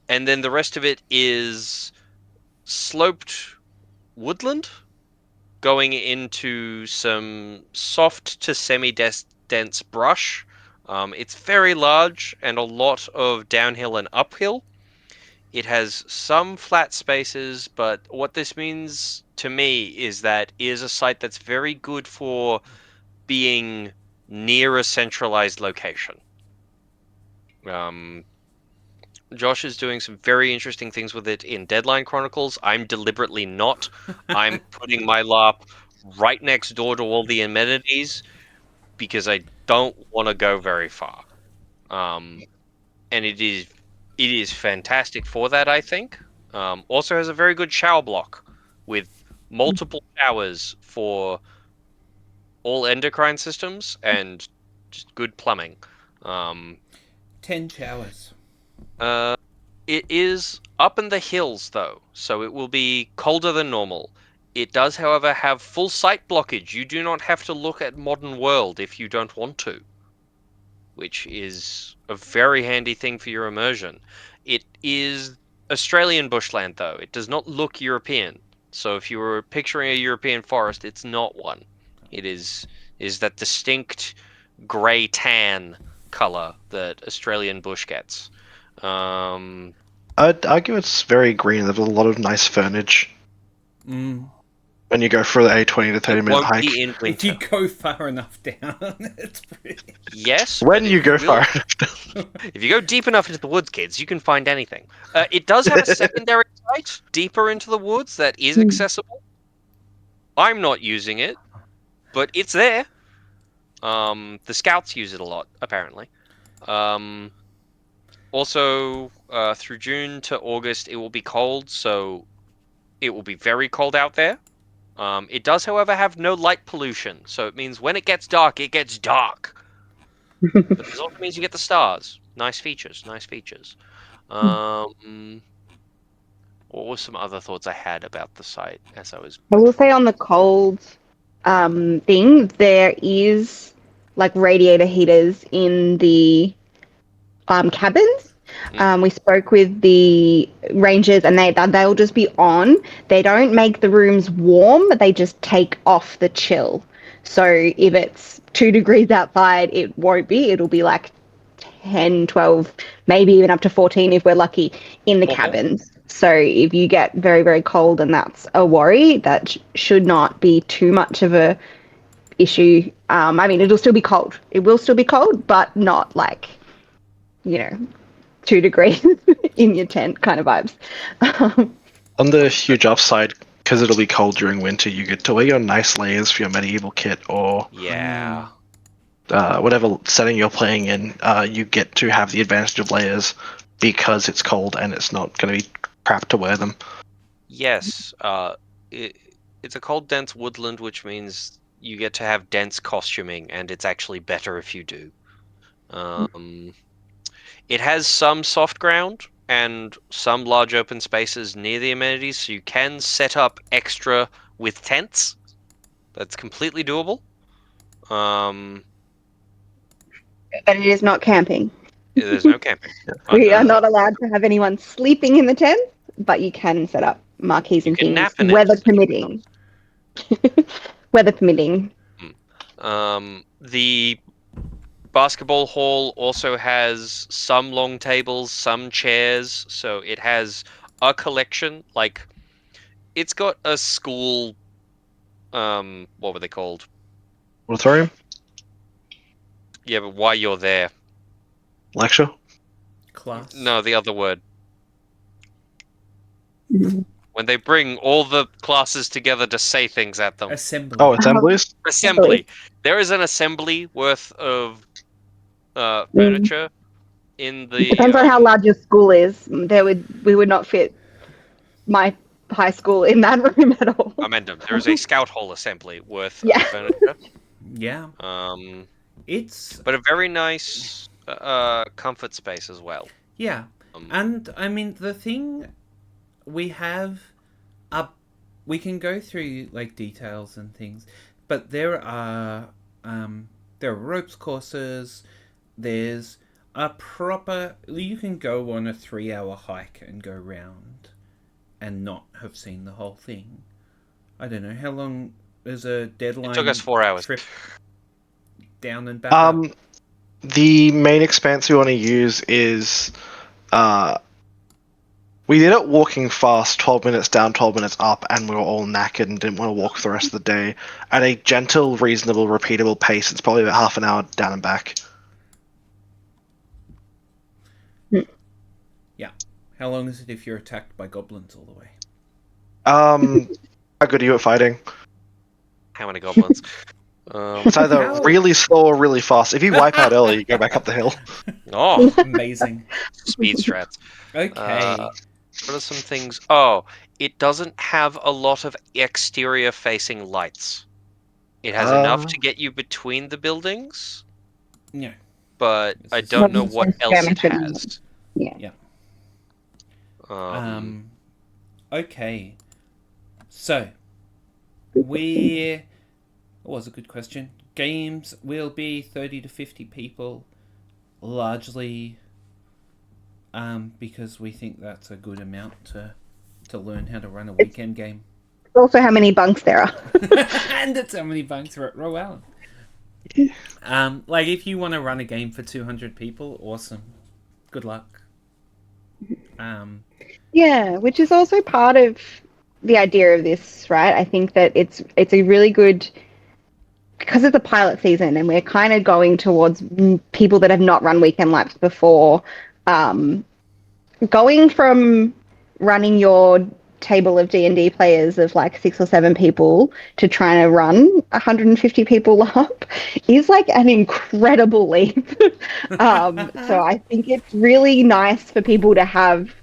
then the rest of it is sloped woodland going into some soft to semi-dense brush. It's very large and a lot of downhill and uphill. It has some flat spaces, but what this means to me is that it is a site that's very good for being near a centralized location. Josh is doing some very interesting things with it in Deadline Chronicles. I'm deliberately not. I'm putting my LARP right next door to all the amenities because I don't want to go very far. And it is fantastic for that, I think. Also has a very good shower block with multiple showers for all endocrine systems and just good plumbing. Um, 10 showers. It is up in the hills, though, so it will be colder than normal. It does, however, have full sight blockage. You do not have to look at Modern World if you don't want to, which is a very handy thing for your immersion. It is Australian bushland, though. It does not look European. So if you were picturing a European forest, it's not one. It is that distinct grey tan color that Australian bush gets. Um, I'd argue it's very green. There's a lot of nice furniture Mm. when you go for the 20 to 30 It minute won't hike. be in If you winter. go far enough down, it's pretty. Yes, When but you if go you will, far enough. if you go deep enough into the woods, kids, you can find anything. It does have a secondary site deeper into the woods that is accessible. I'm not using it, but it's there. The scouts use it a lot, apparently. Um, Also, through June to August, it will be cold, so it will be very cold out there. It does, however, have no light pollution, so it means when it gets dark, it gets dark. But this also means you get the stars. Nice features, nice features. What were some other thoughts I had about the site as I was? I will say on the cold thing, there is like radiator heaters in the cabins. We spoke with the rangers, and they'll just be on. They don't make the rooms warm; they just take off the chill. So if it's 2 degrees outside, it won't be. It'll be like 10, 12, maybe even up to 14 if we're lucky in the cabins. So if you get very, very cold and that's a worry, that should not be too much of a issue. I mean, it'll still be cold. It will still be cold, but not like, you know, 2 degrees in your tent kind of vibes. On the huge upside, because it'll be cold during winter, you get to wear your nice layers for your medieval kit or Yeah. whatever setting you're playing in. You get to have the advantage of layers because it's cold and it's not going to be crap to wear them. Yes. It's a cold, dense woodland, which means you get to have dense costuming, and it's actually better if you do. It has some soft ground and some large open spaces near the amenities, so you can set up extra with tents. That's completely doable. Um, But it is not camping. there's no camping. We are No. not allowed to have anyone sleeping in the tent. but you can set up marquees and can things, nap in it. weather permitting. Weather permitting. The basketball hall also has some long tables, some chairs, so it has a collection. Like, it's got a school. What were they called? Auditorium? Yeah, but why you're there? Lecture? Class. No, the other word. Mhm. When they bring all the classes together to say things at them. Assembly. Oh, assemblies? Assembly. There is an assembly worth of furniture in the. Depends on how large your school is. We would not fit my high school in that room at all. Amendum. There is a scout hall assembly worth Yeah. of furniture. Yeah. It's But a very nice comfort space as well. yeah. And I mean the thing we have we can go through like details and things, but there are ropes courses, there's a proper you can go on a 3-hour hike and go round and not have seen the whole thing. I don't know how long is a deadline. It took us 4 hours. Trip down and back up? The main expanse we want to use is we did it walking fast, 12 minutes down, 12 minutes up, and we were all knackered and didn't want to walk the rest of the day. At a gentle, reasonable, repeatable pace, it's probably about half an hour down and back. Yeah. How long is it if you're attacked by goblins all the way? How good are you at fighting? How many goblins? It's either really slow or really fast. If you wipe out early, you go back up the hill. Oh, Amazing. speed strats. Okay. What are some things? Oh, it doesn't have a lot of exterior-facing lights. It has enough to get you between the buildings, Yeah. but I This is- don't know what else it has. Yeah. Okay. So, it was a good question. Games will be 30 to 50 people, largely because we think that's a good amount to learn how to run a weekend game. Also, how many bunks there are. And it's how many bunks are at Row Allen. Like if you want to run a game for 200 people, awesome. Good luck. Yeah, which is also part of the idea of this, right? I think that it's a really good, because it's a pilot season and we're kind of going towards people that have not run weekend laps before, going from running your table of D&D players of like 6 or 7 people to trying to run 150 people up is like an incredible leap. So I think it's really nice for people to have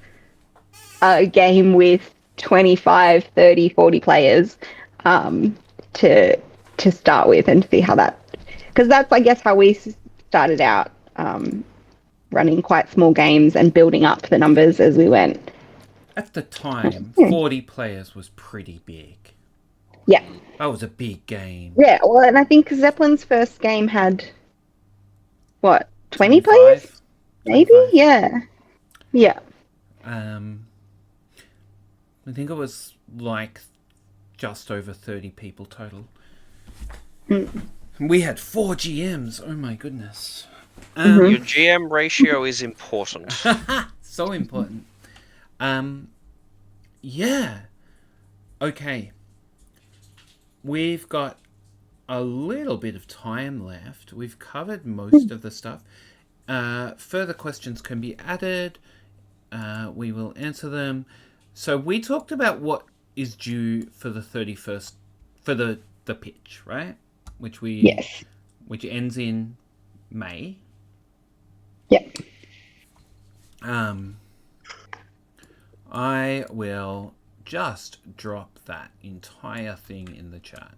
a game with 25, 30, 40 players to start with and see how that, because that's I guess how we started out, running quite small games and building up the numbers as we went. At the time, 40 players was pretty big. Yeah. That was a big game. Yeah, well, and I think Zeppelin's first game had, what, 20 25? players? Maybe? 25. Yeah. Yeah. I think it was like just over 30 people total. We had 4 GMs. Oh my goodness. Your GM ratio is important. So important. Yeah. Okay. We've got a little bit of time left. We've covered most of the stuff. Further questions can be added. We will answer them. So we talked about what is due for the 31st, for the pitch, right? Which ends in May. Yep. I will just drop that entire thing in the chat.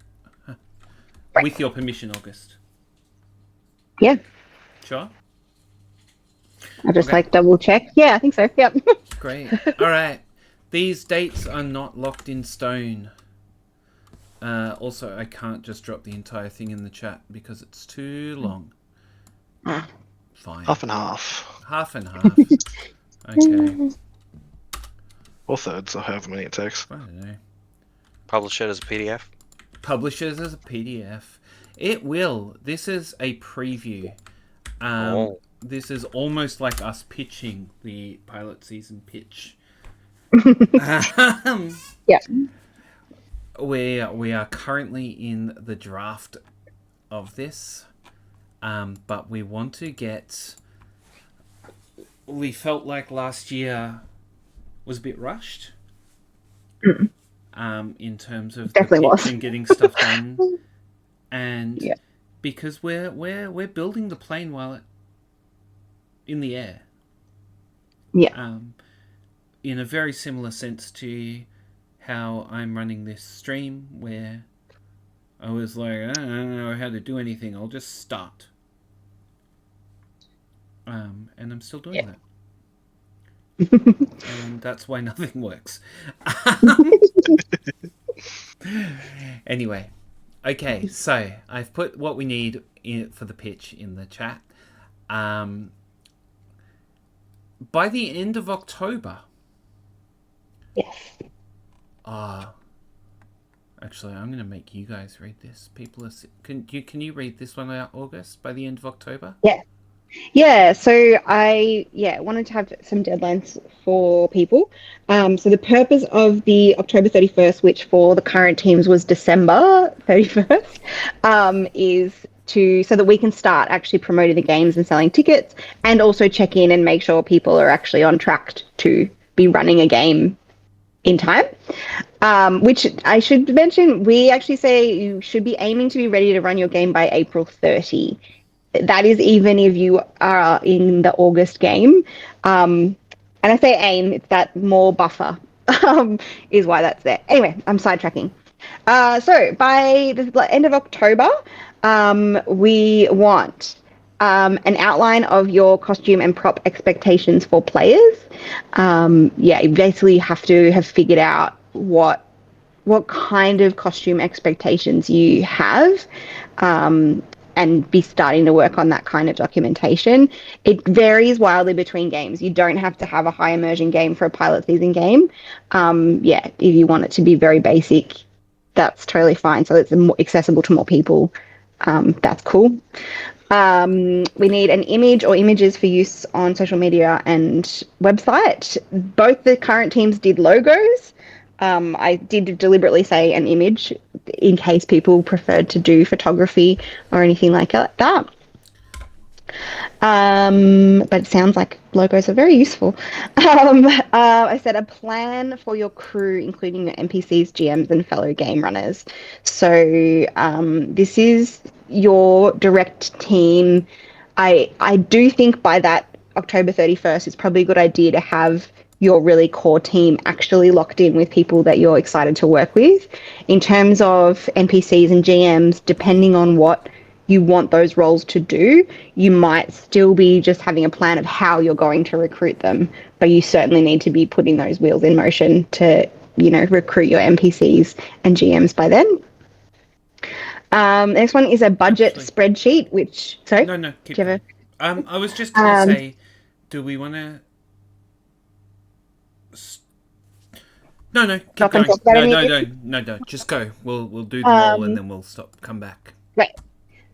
With your permission, August. Yeah. Sure? I'll just like double check. Yeah, I think so. Yep. Great. All right. These dates are not locked in stone. Also, I can't just drop the entire thing in the chat because it's too long. Fine. Half and half. Half and half. Okay. Or thirds, or however many it takes. I don't know. Publish it as a PDF. Publishers as a PDF. It will. This is a preview. This is almost like us pitching the pilot season pitch. Yeah. We are currently in the draft of this, but we want to get. We felt like last year was a bit rushed. In terms of Definitely the pitch was. and getting stuff done, and Yeah. because we're building the plane while it in the air. Yeah. In a very similar sense to how I'm running this stream, where I was like, I don't know how to do anything. I'll just start. And I'm still doing that. And that's why nothing works. Anyway, okay, so I've put what we need for the pitch in the chat. By the end of October. Yes. Actually, I'm going to make you guys read this. People are. Can you read this one out, August? By the end of October. Yeah. Yeah, so I wanted to have some deadlines for people. So the purpose of the October 31st, which for the current teams was December 31st, is so that we can start actually promoting the games and selling tickets, and also check in and make sure people are actually on track to be running a game in time. Which I should mention, we actually say you should be aiming to be ready to run your game by April 30. That is even if you are in the August game. And I say aim, it's that more buffer is why that's there. Anyway, I'm sidetracking. So by the end of October, we want an outline of your costume and prop expectations for players. You basically have to have figured out what kind of costume expectations you have. And be starting to work on that kind of documentation. It varies wildly between games. You don't have to have a high immersion game for a pilot season game. If you want it to be very basic, that's totally fine. So it's more accessible to more people. That's cool. We need an image or images for use on social media and website. Both the current teams did logos. I did deliberately say an image in case people preferred to do photography or anything like that. But it sounds like logos are very useful. I said a plan for your crew, including your NPCs, GMs, and fellow game runners. So this is your direct team. I do think by that October 31st, it's probably a good idea to have your really core team actually locked in with people that you're excited to work with. In terms of NPCs and GMs, depending on what you want those roles to do, you might still be just having a plan of how you're going to recruit them, but you certainly need to be putting those wheels in motion to, recruit your NPCs and GMs by then. Next one is a budget spreadsheet, which... Sorry? No, keep going. I was just going to say, do we want to... No, keep going. No, just go. We'll do them all and then we'll come back. Right.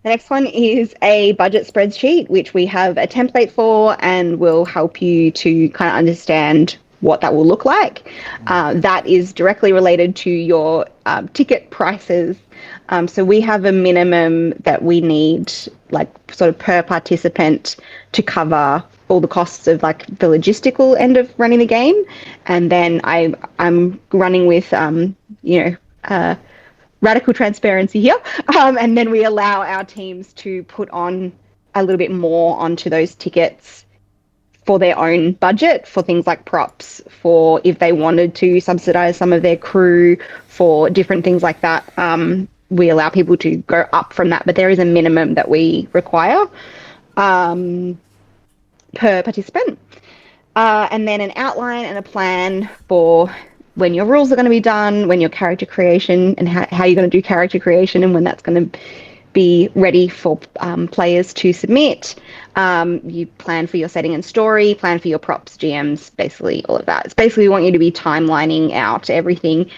The next one is a budget spreadsheet, which we have a template for and will help you to kind of understand what that will look like. That is directly related to your ticket prices. So we have a minimum that we need, like sort of per participant, to cover all the costs of like the logistical end of running the game. And then I'm running with, radical transparency here. And then we allow our teams to put on a little bit more onto those tickets for their own budget, for things like props, for if they wanted to subsidize some of their crew, for different things like that. We allow people to go up from that, but there is a minimum that we require per participant. And then an outline and a plan for when your rules are going to be done, when your character creation and how you're going to do character creation, and when that's going to be ready for players to submit. You plan for your setting and story, plan for your props, GMs, basically all of that. It's basically we want you to be timelining out everything.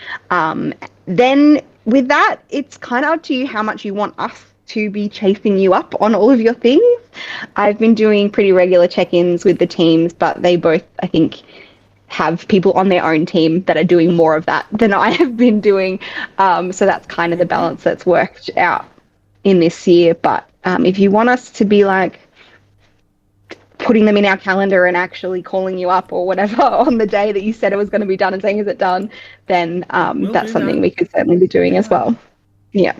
Then with that, it's kind of up to you how much you want us to be chasing you up on all of your things. I've been doing pretty regular check-ins with the teams, but they both, I think, have people on their own team that are doing more of that than I have been doing. So that's kind of the balance that's worked out in this year. But if you want us to be like putting them in our calendar and actually calling you up or whatever on the day that you said it was going to be done and saying, is it done? Then that's something we could certainly be doing as well. Yeah.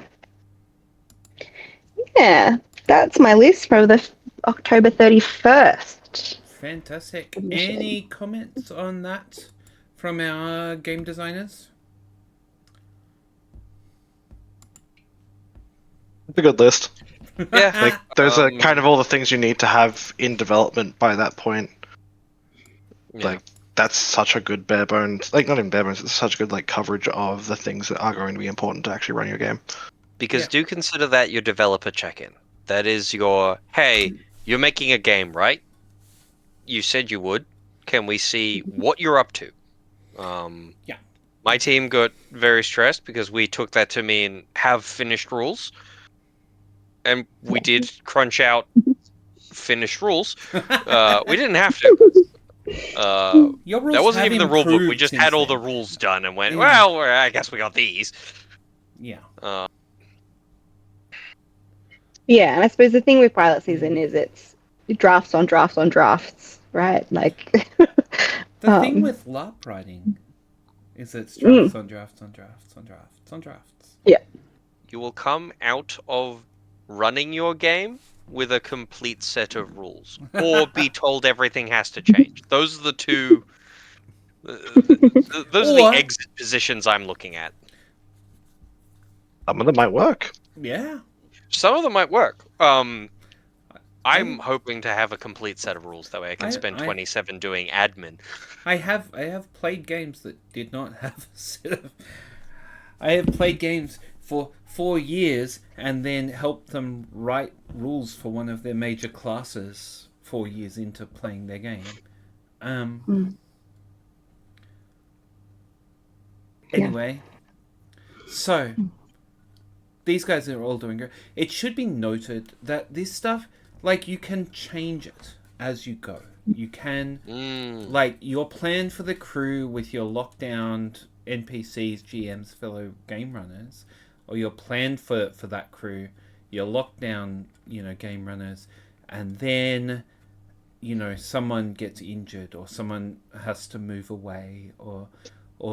Yeah, that's my list for the October 31st. Fantastic. Any comments on that from our game designers? It's a good list. Yeah. Like, those are kind of all the things you need to have in development by that point. Yeah. Like, that's such a good bare bones, like not even bare bones, it's such good like coverage of the things that are going to be important to actually run your game. Because do consider that your developer check-in. That is your, hey, you're making a game, right? You said you would. Can we see what you're up to? Yeah. My team got very stressed because we took that to mean have finished rules. And we did crunch out finished rules. We didn't have to. Your rules That wasn't have even the rule book. We improved just since had all the then. rules done and went, Yeah. well, I guess we got these. Yeah. Yeah, and I suppose the thing with pilot season is it's drafts on drafts on drafts, right? Like The thing with LARP writing is it's drafts on drafts on drafts on drafts on drafts. Yeah. You will come out of running your game with a complete set of rules, or be told everything has to change. Those are the two. Those are the Or- exit positions I'm looking at. Some of them might work. Yeah. Some of them might work. I'm hoping to have a complete set of rules. That way, I can spend 27 doing admin. I have played games that did not have a set of... I have played games for 4 years and then helped them write rules for one of their major classes 4 years into playing their game. Anyway, so these guys are all doing great. It should be noted that this stuff, like, you can change it as you go. You can, like, your plan for the crew with your lockdown NPCs, GMs, fellow game runners, or your plan for that crew, your lockdown, game runners, and then, someone gets injured or someone has to move away or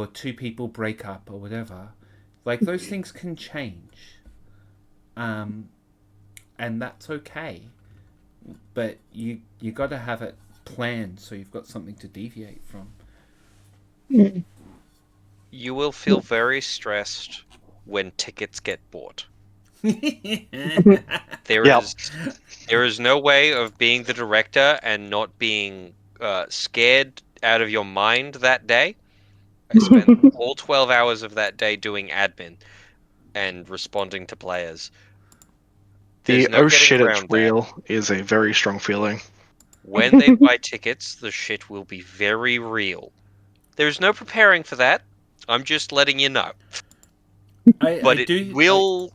two people break up or whatever. Like, those things can change. And that's okay. But you got to have it planned so you've got something to deviate from. You will feel very stressed when tickets get bought. There is no way of being the director and not being scared out of your mind that day. I spent all 12 hours of that day doing admin and responding to players. There's The no oh getting shit, it's around that. real is a very strong feeling. When they buy tickets, the shit will be very real. There's no preparing for that. I'm just letting you know. But it will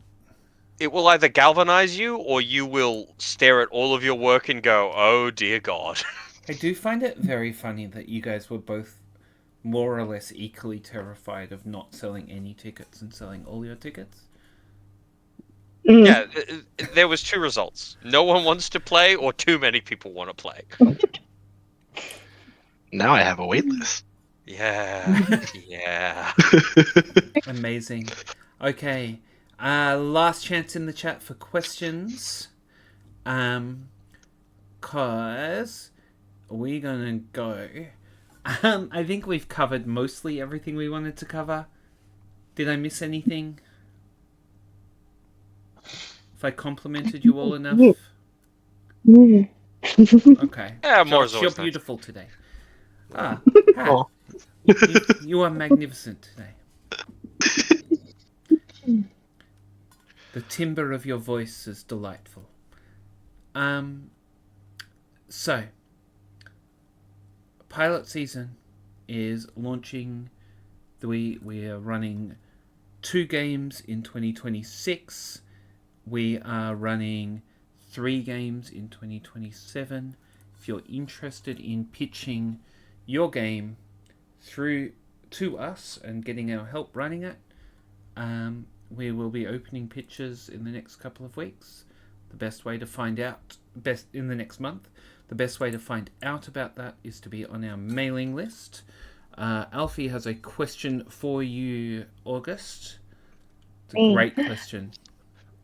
either galvanize you or you will stare at all of your work and go, oh dear God. I do find it very funny that you guys were both more or less equally terrified of not selling any tickets and selling all your tickets. Yeah, there was 2 results. No one wants to play or too many people want to play. Now I have a wait list. Yeah. Amazing. Okay. Last chance in the chat for questions. Cause we're gonna go. I think we've covered mostly everything we wanted to cover. Did I miss anything? If I complimented you all enough? Okay. Yeah, more is Josh, always you're nice. beautiful today. Pat, Oh. you are magnificent today. The timbre of your voice is delightful. So, pilot season is launching. We are running 2 games in 2026. We are running 3 games in 2027. If you're interested in pitching your game through to us and getting our help running it, we will be opening pitches in the next couple of weeks. The best way to find out, in the next month, the best way to find out about that is to be on our mailing list. Alfie has a question for you, August. It's a great question.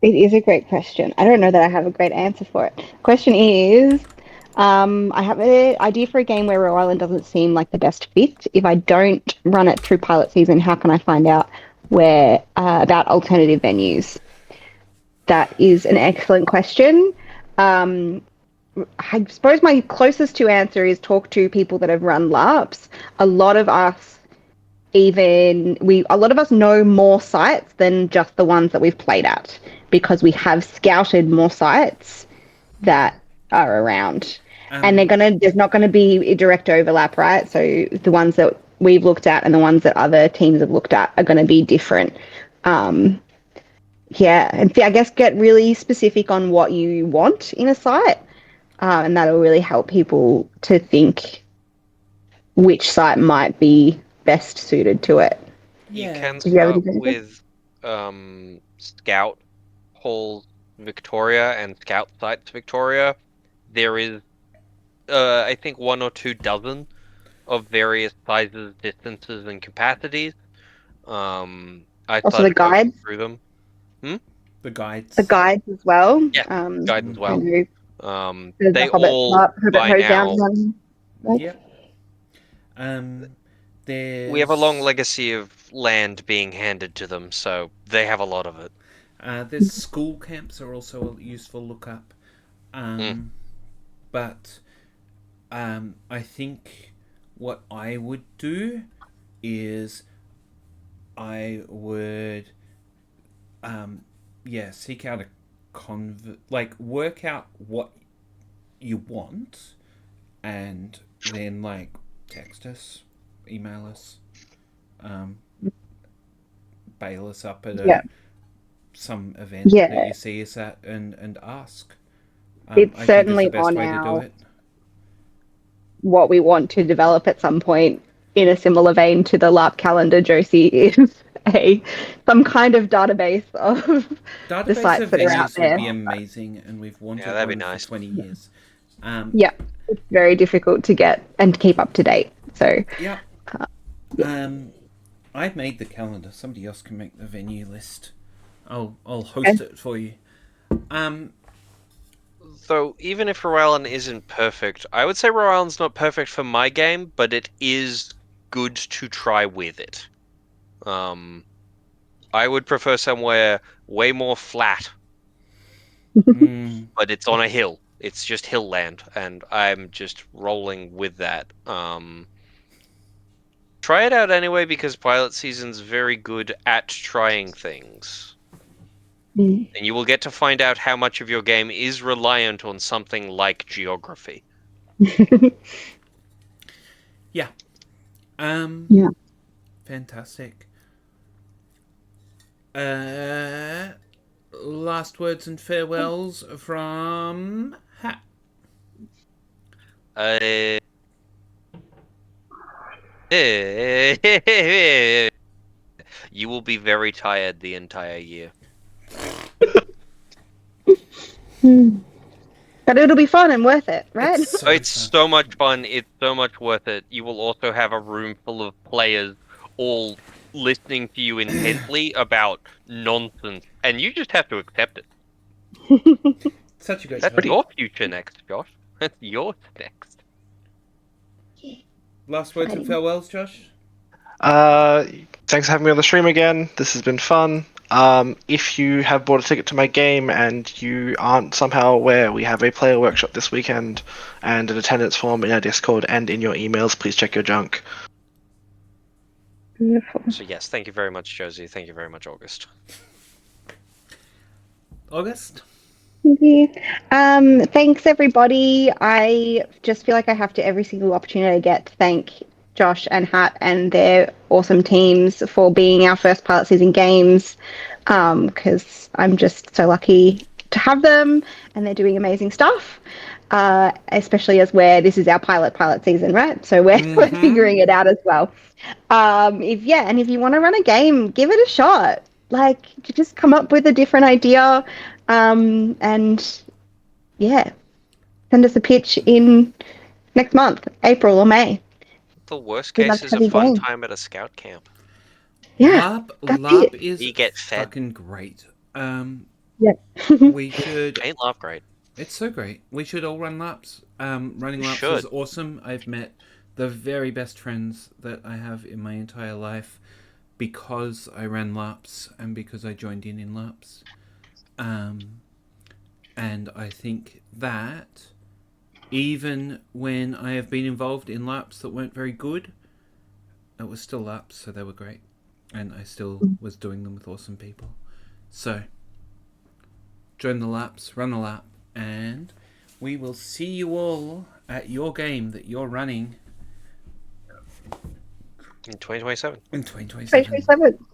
It is a great question. I don't know that I have a great answer for it. Question is, I have an idea for a game where Rhode Island doesn't seem like the best fit. If I don't run it through pilot season, how can I find out where about alternative venues? That is an excellent question. I suppose my closest to answer is talk to people that have run LARPs. A lot of us know more sites than just the ones that we've played at, because we have scouted more sites that are around. And there's not gonna be a direct overlap, right? So the ones that we've looked at and the ones that other teams have looked at are gonna be different. And I guess get really specific on what you want in a site, and that'll really help people to think which site might be best suited to it. You Yeah. can Did you have start anything? with Scout Halls Victoria and Scout Sites Victoria. There is, I think, 1 or 2 dozen of various sizes, distances, and capacities. I Also started the guides? going through them. The guides. The guides as well. Yeah, guides as well. There's They the Hobbit all Hobbit by Hoedown now. one. Right? Yep. We have a long legacy of land being handed to them, so they have a lot of it. There's school camps are also a useful look up. But I think what I would do is I would seek out a work out what you want, and then text us, email us, bail us up at some event that you see us at, and ask. It's I certainly think it's the best on way to do it. what we want to develop at some point, in a similar vein to the LARP calendar. Josie is some kind of database of the sites of that are out venues there. would be amazing, and we've wanted that'd be one nice. for 20 years. It's very difficult to get and keep up to date. So I've made the calendar. Somebody else can make the venue list. I'll host it for you. So even if Rhode Island isn't perfect, I would say Rhode Island's not perfect for my game, but it is good to try with it. I would prefer somewhere way more flat, but it's on a hill. It's just hill land, and I'm just rolling with that. Try it out anyway, because pilot season's very good at trying things. And you will get to find out how much of your game is reliant on something like geography. Yeah. Fantastic. Last words and farewells from Hat. You will be very tired the entire year. But it'll be fun and worth it, right? It's so much fun. It's so much worth it. You will also have a room full of players all listening to you intently about nonsense, and you just have to accept it. Such a great That's your future next, Josh. That's yours next. Last words and farewells, Josh? Thanks for having me on the stream again. This has been fun. If you have bought a ticket to my game and you aren't somehow aware, we have a player workshop this weekend and an attendance form in our Discord and in your emails. Please check your junk. Beautiful. So yes, thank you very much, Josie. Thank you very much, August. August? Thank you. Thanks everybody. I just feel like I have to every single opportunity I get to thank Josh and Hat and their awesome teams for being our first pilot season games. Because I'm just so lucky to have them and they're doing amazing stuff. Especially as this is our pilot season, right? So we're figuring it out as well. If you want to run a game, give it a shot. Like, just come up with a different idea, and yeah, send us a pitch in next month, April or May. The worst We'd love case to is a have you fun game. time at a scout camp. Yeah, that's LARP it. is You get fed. fucking great. Yeah. We should. Ain't love great. It's so great. We should all run laps. Running We laps should. is awesome. I've met the very best friends that I have in my entire life because I ran laps and because I joined in laps. And I think that even when I have been involved in laps that weren't very good, it was still laps, so they were great. And I still was doing them with awesome people. So, join the laps, run a lap, and we will see you all at your game that you're running In 2027. in 2027. 2027.